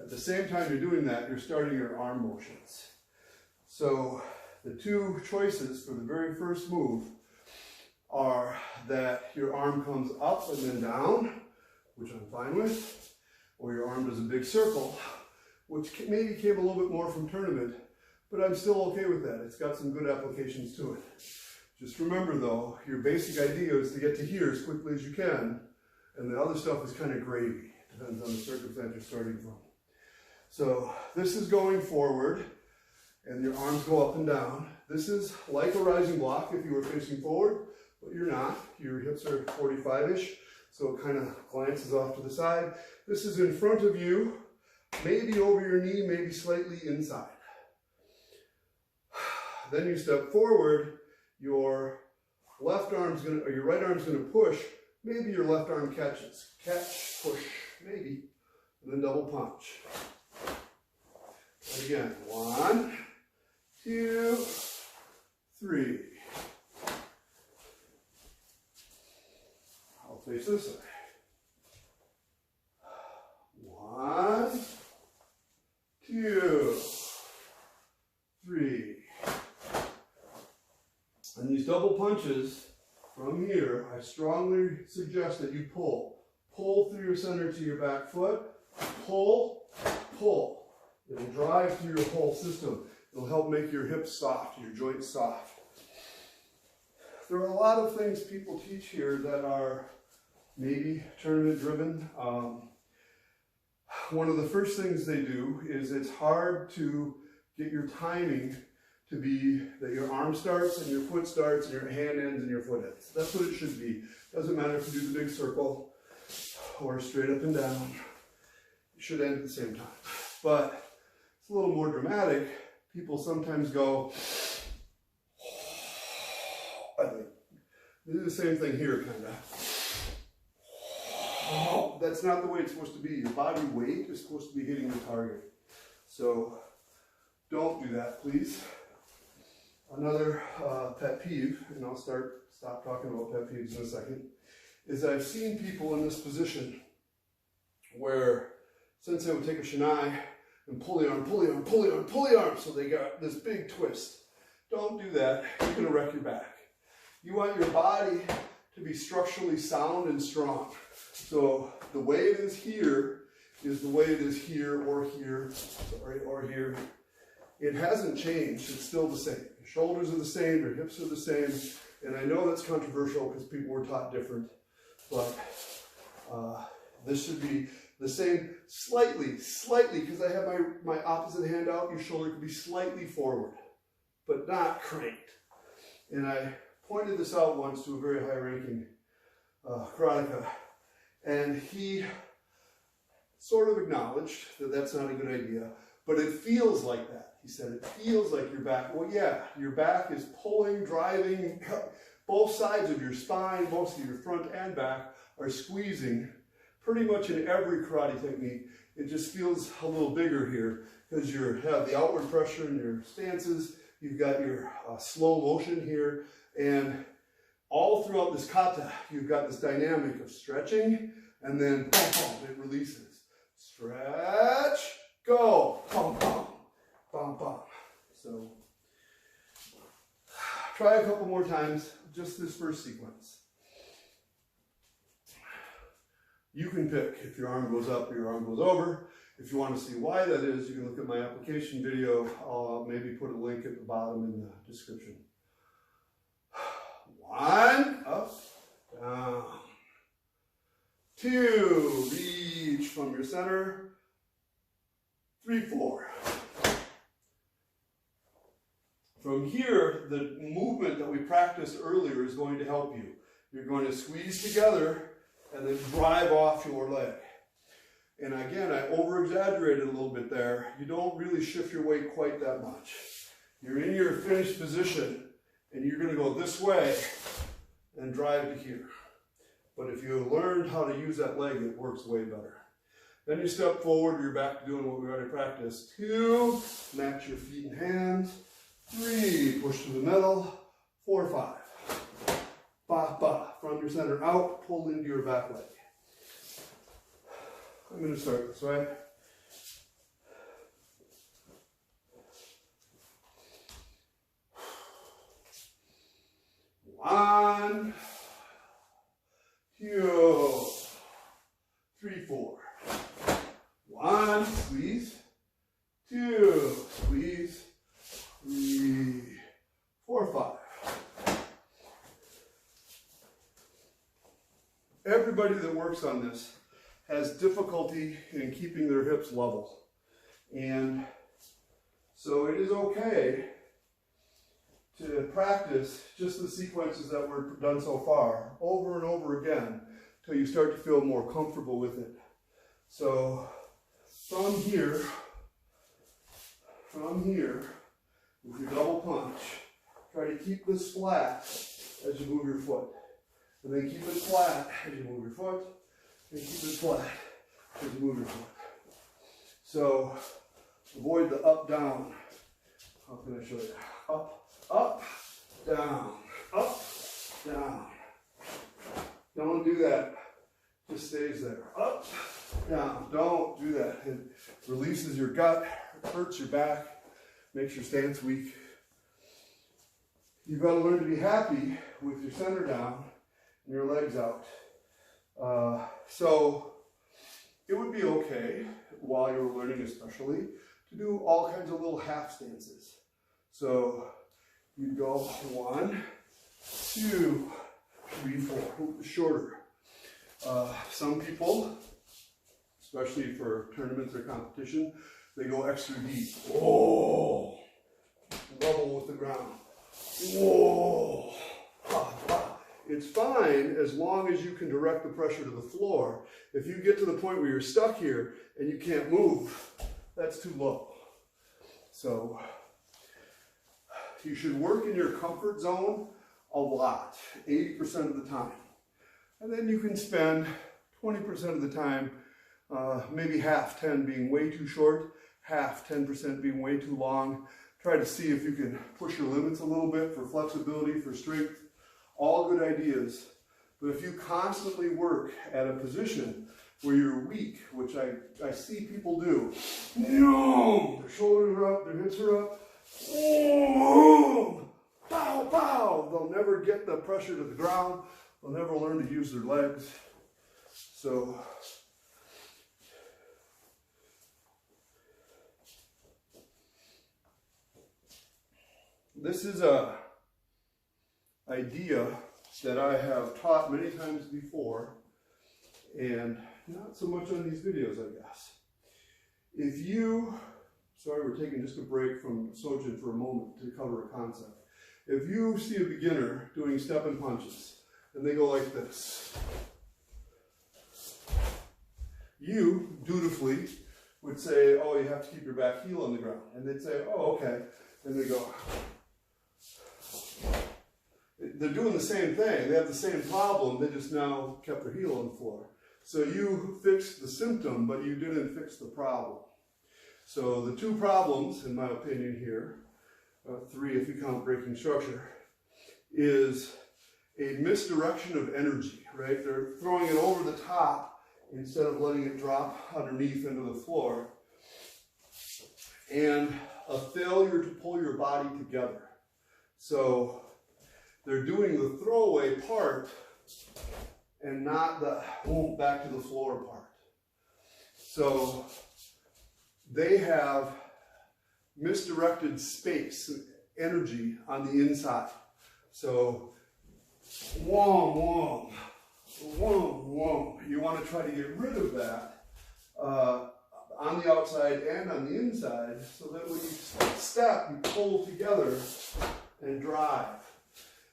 At the same time you're doing that, you're starting your arm motions. So the two choices for the very first move are that your arm comes up and then down, which I'm fine with, or your arm does a big circle, which maybe came a little bit more from tournament, but I'm still okay with that. It's got some good applications to it. Just remember though, your basic idea is to get to here as quickly as you can, and the other stuff is kind of gravy. Depends on the circumstance you're starting from. So this is going forward, and your arms go up and down. This is like a rising block if you were facing forward, but you're not. Your hips are 45-ish, so it kind of glances off to the side. This is in front of you, maybe over your knee, maybe slightly inside. Then you step forward, your left arm's gonna, or your right arm's gonna push, maybe your left arm catches. Catch, push, maybe, and then double punch. And again, 1, 2, 3. I'll face this way. 1, 2, 3. And these double punches from here, I strongly suggest that you pull. Pull through your center to your back foot. Pull, pull. It'll drive through your whole system. It'll help make your hips soft, your joints soft. There are a lot of things people teach here that are maybe tournament driven. One of the first things they do is it's hard to get your timing to be that your arm starts and your foot starts and your hand ends and your foot ends. That's what it should be. Doesn't matter if you do the big circle or straight up and down. It should end at the same time. But it's a little more dramatic. People sometimes go, I think. They do the same thing here, kind of. That's not the way it's supposed to be. Your body weight is supposed to be hitting the target. So don't do that, please. Another pet peeve, and I'll stop talking about pet peeves in a second, is I've seen people in this position where sensei would take a shinai and pull the arm, pull the arm, pull the arm, pull the arm, so they got this big twist. Don't do that. You're going to wreck your back. You want your body to be structurally sound and strong. So the way it is here is the way it is here or here, sorry, or here. It hasn't changed. It's still the same. Your shoulders are the same, your hips are the same, and I know that's controversial because people were taught different, but this should be the same, slightly, because I have my opposite hand out, your shoulder could be slightly forward, but not cranked. And I pointed this out once to a very high-ranking karateka, and he sort of acknowledged that that's not a good idea, but it feels like that. He said, it feels like your back. Well, yeah, your back is pulling, driving, both sides of your spine, both of your front and back are squeezing pretty much in every karate technique. It just feels a little bigger here because you have the outward pressure in your stances. You've got your slow motion here. And all throughout this kata, you've got this dynamic of stretching and then pom, pom, it releases. Stretch, go, pom, pom. Bum, bum. So try a couple more times, just this first sequence. You can pick if your arm goes up or your arm goes over. If you want to see why that is, you can look at my application video. I'll maybe put a link at the bottom in the description. 1, up, down. 2, reach from your center. 3, 4. From here, the movement that we practiced earlier is going to help you. You're going to squeeze together and then drive off your leg. And again, I over-exaggerated a little bit there. You don't really shift your weight quite that much. You're in your finished position and you're going to go this way and drive to here. But if you learned how to use that leg, it works way better. Then you step forward, you're back to doing what we already practiced. 2, match your feet and hands. 3, push to the middle. 4, 5. Ba, ba. From your center out, pull into your back leg. I'm going to start this way. 1, 2, 3, 4. 1, squeeze. 2, squeeze. 3, 4, 5. Everybody that works on this has difficulty in keeping their hips level. And so it is okay to practice just the sequences that were done so far over and over again until you start to feel more comfortable with it. So from here, with your double punch, try to keep this flat as you move your foot. And then keep it flat as you move your foot, and keep it flat as you move your foot. So avoid the up, down. How can I show you? Up, up, down, up, down. Don't do that. Just stays there. Up, down. Don't do that. It releases your gut, hurts your back, makes your stance weak. You've got to learn to be happy with your center down and your legs out. So it would be okay, while you're learning especially, to do all kinds of little half stances. So you'd go 1, 2, 3, 4, shorter. Some people, especially for tournaments or competition, they go extra deep. Whoa! Level with the ground. Whoa! It's fine as long as you can direct the pressure to the floor. If you get to the point where you're stuck here and you can't move, that's too low. So you should work in your comfort zone a lot, 80% of the time. And then you can spend 20% of the time, maybe half, 10 being way too short, half, 10% being way too long. Try to see if you can push your limits a little bit for flexibility, for strength. All good ideas. But if you constantly work at a position where you're weak, which I see people do, their shoulders are up, their hips are up, pow, pow, they'll never get the pressure to the ground. They'll never learn to use their legs. So this is a idea that I have taught many times before, and not so much on these videos, I guess. If you, sorry, we're taking just a break from Sochin for a moment to cover a concept. If you see a beginner doing step and punches, and they go like this, you dutifully would say, oh, you have to keep your back heel on the ground. And they'd say, oh, okay. And they go. They're doing the same thing. They have the same problem. They just now kept their heel on the floor. So you fixed the symptom, but you didn't fix the problem. So the two problems, in my opinion here, 3 if you count breaking structure, is a misdirection of energy, right? They're throwing it over the top instead of letting it drop underneath into the floor. And a failure to pull your body together. So they're doing the throwaway part and not the back to the floor part. So they have misdirected space, energy on the inside. So whom, whom, whom, whom. You want to try to get rid of that on the outside and on the inside, so that when you step, you pull together and drive.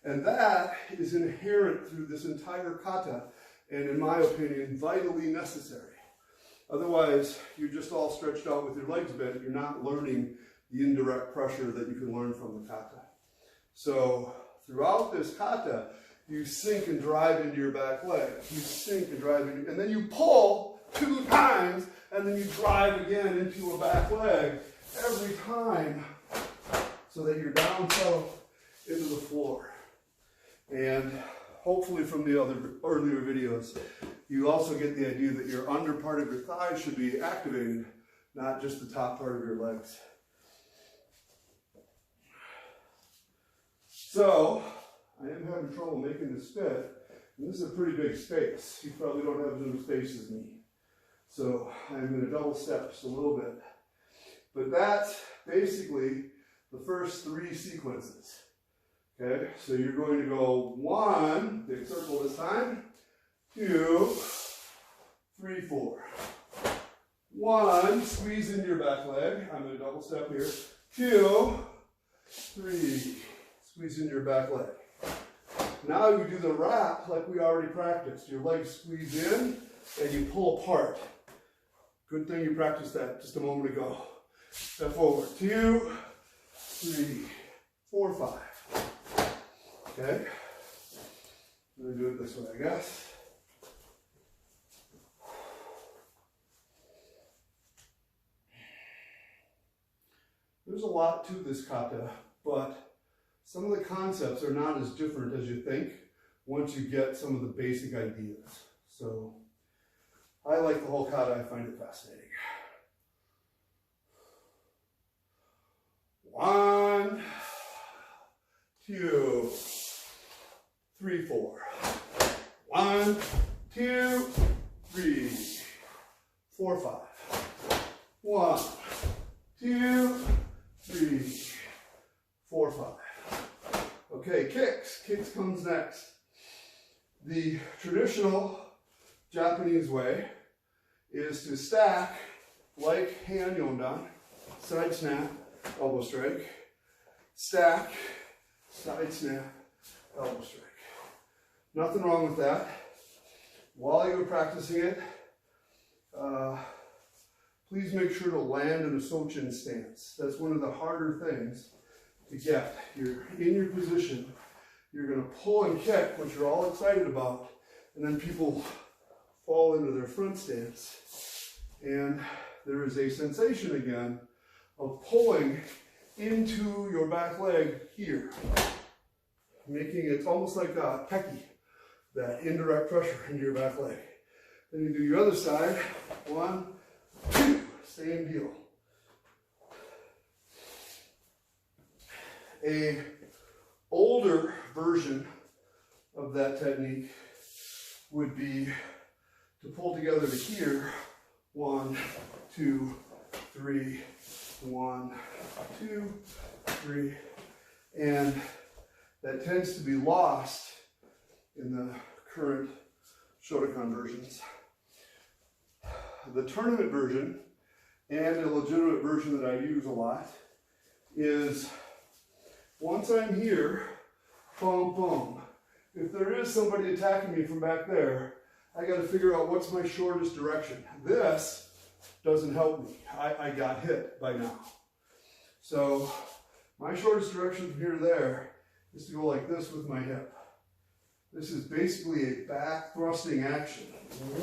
And that is inherent through this entire kata, and in my opinion, vitally necessary. Otherwise, you're just all stretched out with your legs bent. You're not learning the indirect pressure that you can learn from the kata. So throughout this kata, you sink and drive into your back leg. You sink and drive into, and then you pull 2 times, and then you drive again into a back leg every time, so that you're down so into the floor. And hopefully from the other earlier videos, you also get the idea that your under part of your thighs should be activated, not just the top part of your legs. So I am having trouble making this fit. And this is a pretty big space. You probably don't have as much space as me. So I'm going to double step just a little bit. But that's basically the first 3 sequences. Okay, so you're going to go 1, big circle this time, 2, 3, 4. 1, squeeze into your back leg. I'm going to double step here. 2, 3, squeeze into your back leg. Now you do the wrap like we already practiced. Your legs squeeze in and you pull apart. Good thing you practiced that just a moment ago. Step forward. 2, 3, 4, 5. Okay? I'm going to do it this way, I guess. There's a lot to this kata, but some of the concepts are not as different as you think once you get some of the basic ideas. So I like the whole kata. I find it fascinating. 1, 2, 3, 4. 1, 2, 3, 4, 5. 1, 2, 3, 4, 5. Okay, kicks. Kicks comes next. The traditional Japanese way is to stack like hand yondan, side snap, elbow strike, stack, side snap, elbow strike. Nothing wrong with that. While you're practicing it, please make sure to land in a Sochin stance. That's one of the harder things to get. You're in your position, you're going to pull and kick, which you're all excited about, and then people fall into their front stance. And there is a sensation again of pulling into your back leg here, making it almost like a peki, that indirect pressure into your back leg. Then you do your other side, 1, 2, same deal. A older version of that technique would be to pull together to here, 1, 2, 3, 1, 2, 3, and that tends to be lost in the current Shotokan versions. The tournament version, and a legitimate version that I use a lot, is once I'm here, boom, boom. If there is somebody attacking me from back there, I got to figure out what's my shortest direction. This doesn't help me. I got hit by now. So my shortest direction from here to there is to go like this with my hip. This is basically a back thrusting action.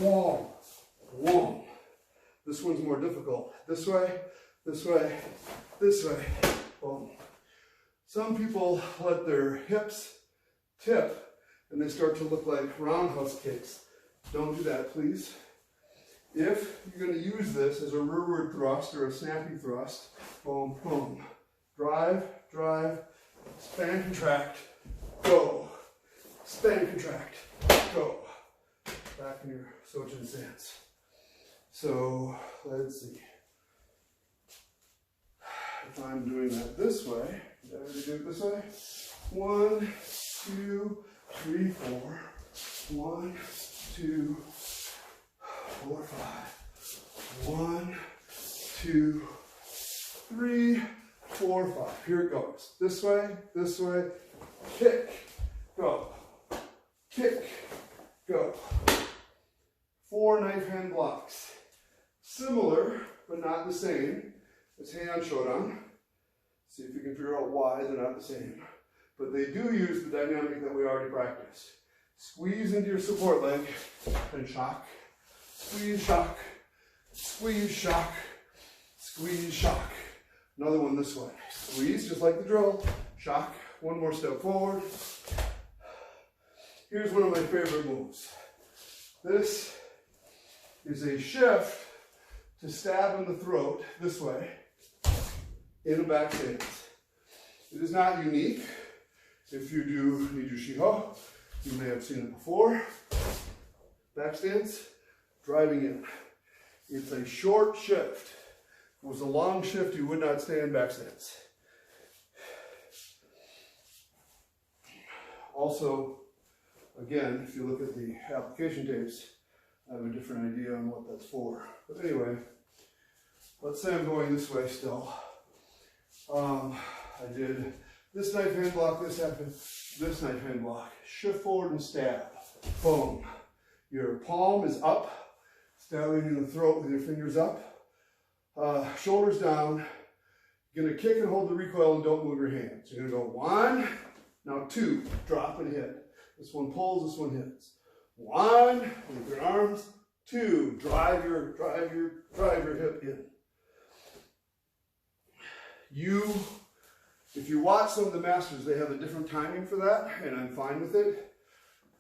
Whoa, whoa. This one's more difficult. This way, this way, this way. Boom. Some people let their hips tip and they start to look like roundhouse kicks. Don't do that, please. If you're going to use this as a rearward thrust or a snappy thrust, boom, boom. Drive, drive, span, contract, go. Span, contract, go. Back in your Sochin stance. So, let's see. If I'm doing that this way, did I already do it this way? 1, 2, 3, 4. 1, 2, 4, 5. 1, 2, 3, 4, 5. Here it goes. This way, kick, go. Kick, go. 4 knife hand blocks. Similar, but not the same, as Heian Shodan. See if you can figure out why they're not the same. But they do use the dynamic that we already practiced. Squeeze into your support leg and shock. Squeeze, shock. Squeeze, shock. Squeeze, shock. Another one this way. Squeeze, just like the drill. Shock. One more step forward. Here's one of my favorite moves. This is a shift to stab in the throat this way in a back stance. It is not unique. If you do Nijushiho, you may have seen it before. Back stance, driving in. It's a short shift. If it was a long shift, you would not stay in back stance. Also, again, if you look at the application tapes, I have a different idea on what that's for. But anyway, let's say I'm going this way still. I did this knife hand block, this knife hand block. Shift forward and stab. Boom. Your palm is up, stabbing in the throat with your fingers up. Shoulders down. You're going to kick and hold the recoil and don't move your hands. You're going to go 1, now 2, drop and hit. This one pulls, this one hits. 1, with your arms. 2, drive your hip in. If you watch some of the masters, they have a different timing for that, and I'm fine with it.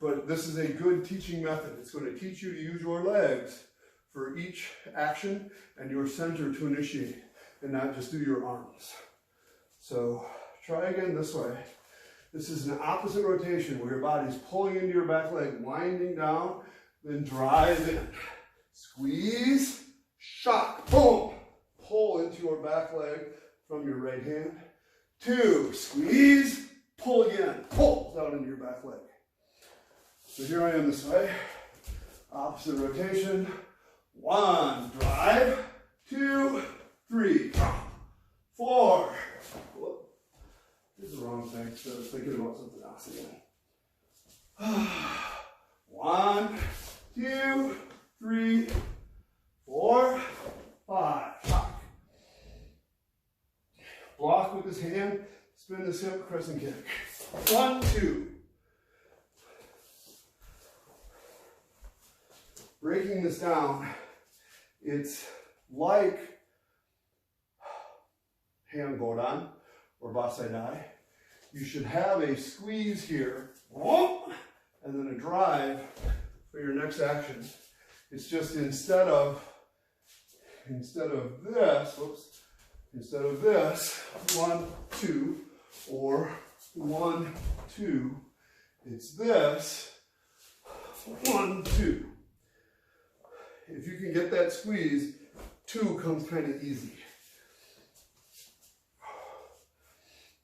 But this is a good teaching method. It's going to teach you to use your legs for each action and your center to initiate, and not just do your arms. So try again this way. This is an opposite rotation where your body's pulling into your back leg, winding down, then drive in. Squeeze, shock, boom. Pull into your back leg from your right hand. 2, squeeze, pull again, pull down into your back leg. So here I am this way. Opposite rotation. 1, drive. 2, 3, 4. Whoop. Did the wrong thing, so I was thinking about something else again. 1, 2, 3, 4, 5. Shock. Block with his hand, spin this hip, crescent kick. 1, 2. Breaking this down, it's like hand godan or basai-dai. You should have a squeeze here, and then a drive for your next action. It's just instead of this, 1, 2, or 1, 2, it's this, 1, 2. If you can get that squeeze, 2 comes kind of easy.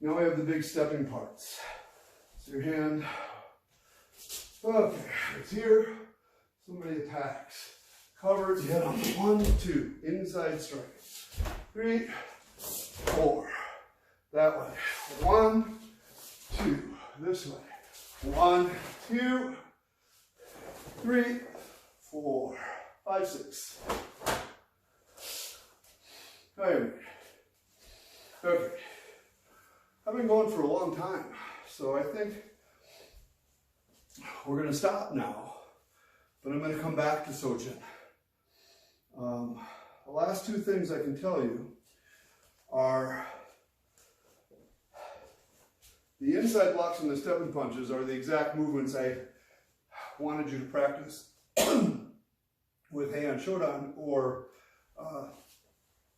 Now I have the big stepping parts. So your hand, okay, it's here, somebody attacks. Covered, you hit on 1, 2, inside strike. 3, 4, that way. 1, 2, this way. 1, 2, 3, 4, 5, 6. Okay. I've been going for a long time, so I think we're going to stop now, but I'm going to come back to Sochin. The last 2 things I can tell you are the inside blocks and the stepping punches are the exact movements I wanted you to practice with Heian Shodan, or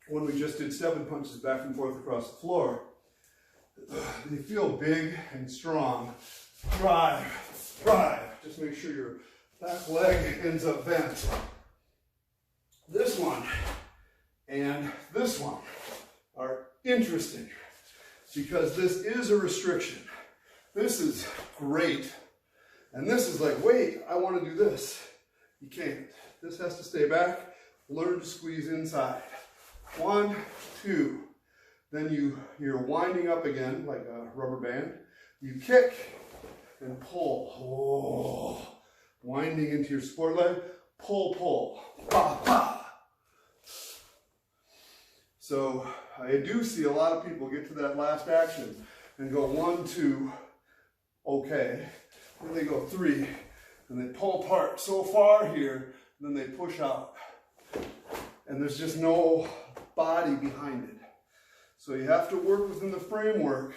when we just did stepping punches back and forth across the floor. They feel big and strong. Drive. Just make sure your back leg ends up bent. This one and this one are interesting because this is a restriction. This is great. And this is like, wait, I want to do this. You can't. This has to stay back. Learn to squeeze inside. 1, 2. Then you're winding up again like a rubber band. You kick and pull. Oh. Winding into your sport leg. Pull. Pa, pa. So I do see a lot of people get to that last action and go 1, 2, okay. Then they go 3, and they pull apart so far here, and then they push out. And there's just no body behind it. So you have to work within the framework.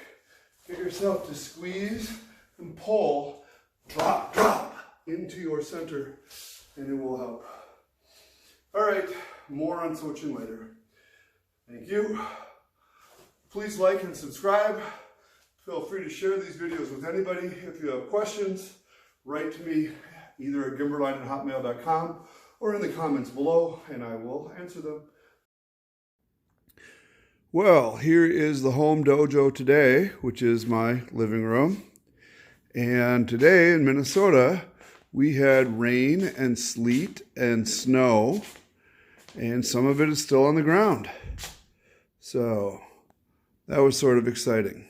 Get yourself to squeeze and pull, drop into your center, and it will help. All right, more on Sochin later. Thank you. Please like and subscribe. Feel free to share these videos with anybody. If you have questions, write to me either at gimberline@hotmail.com or in the comments below, and I will answer them. Well, here is the home dojo today, which is my living room. And today in Minnesota, we had rain and sleet and snow, and some of it is still on the ground. So that was sort of exciting.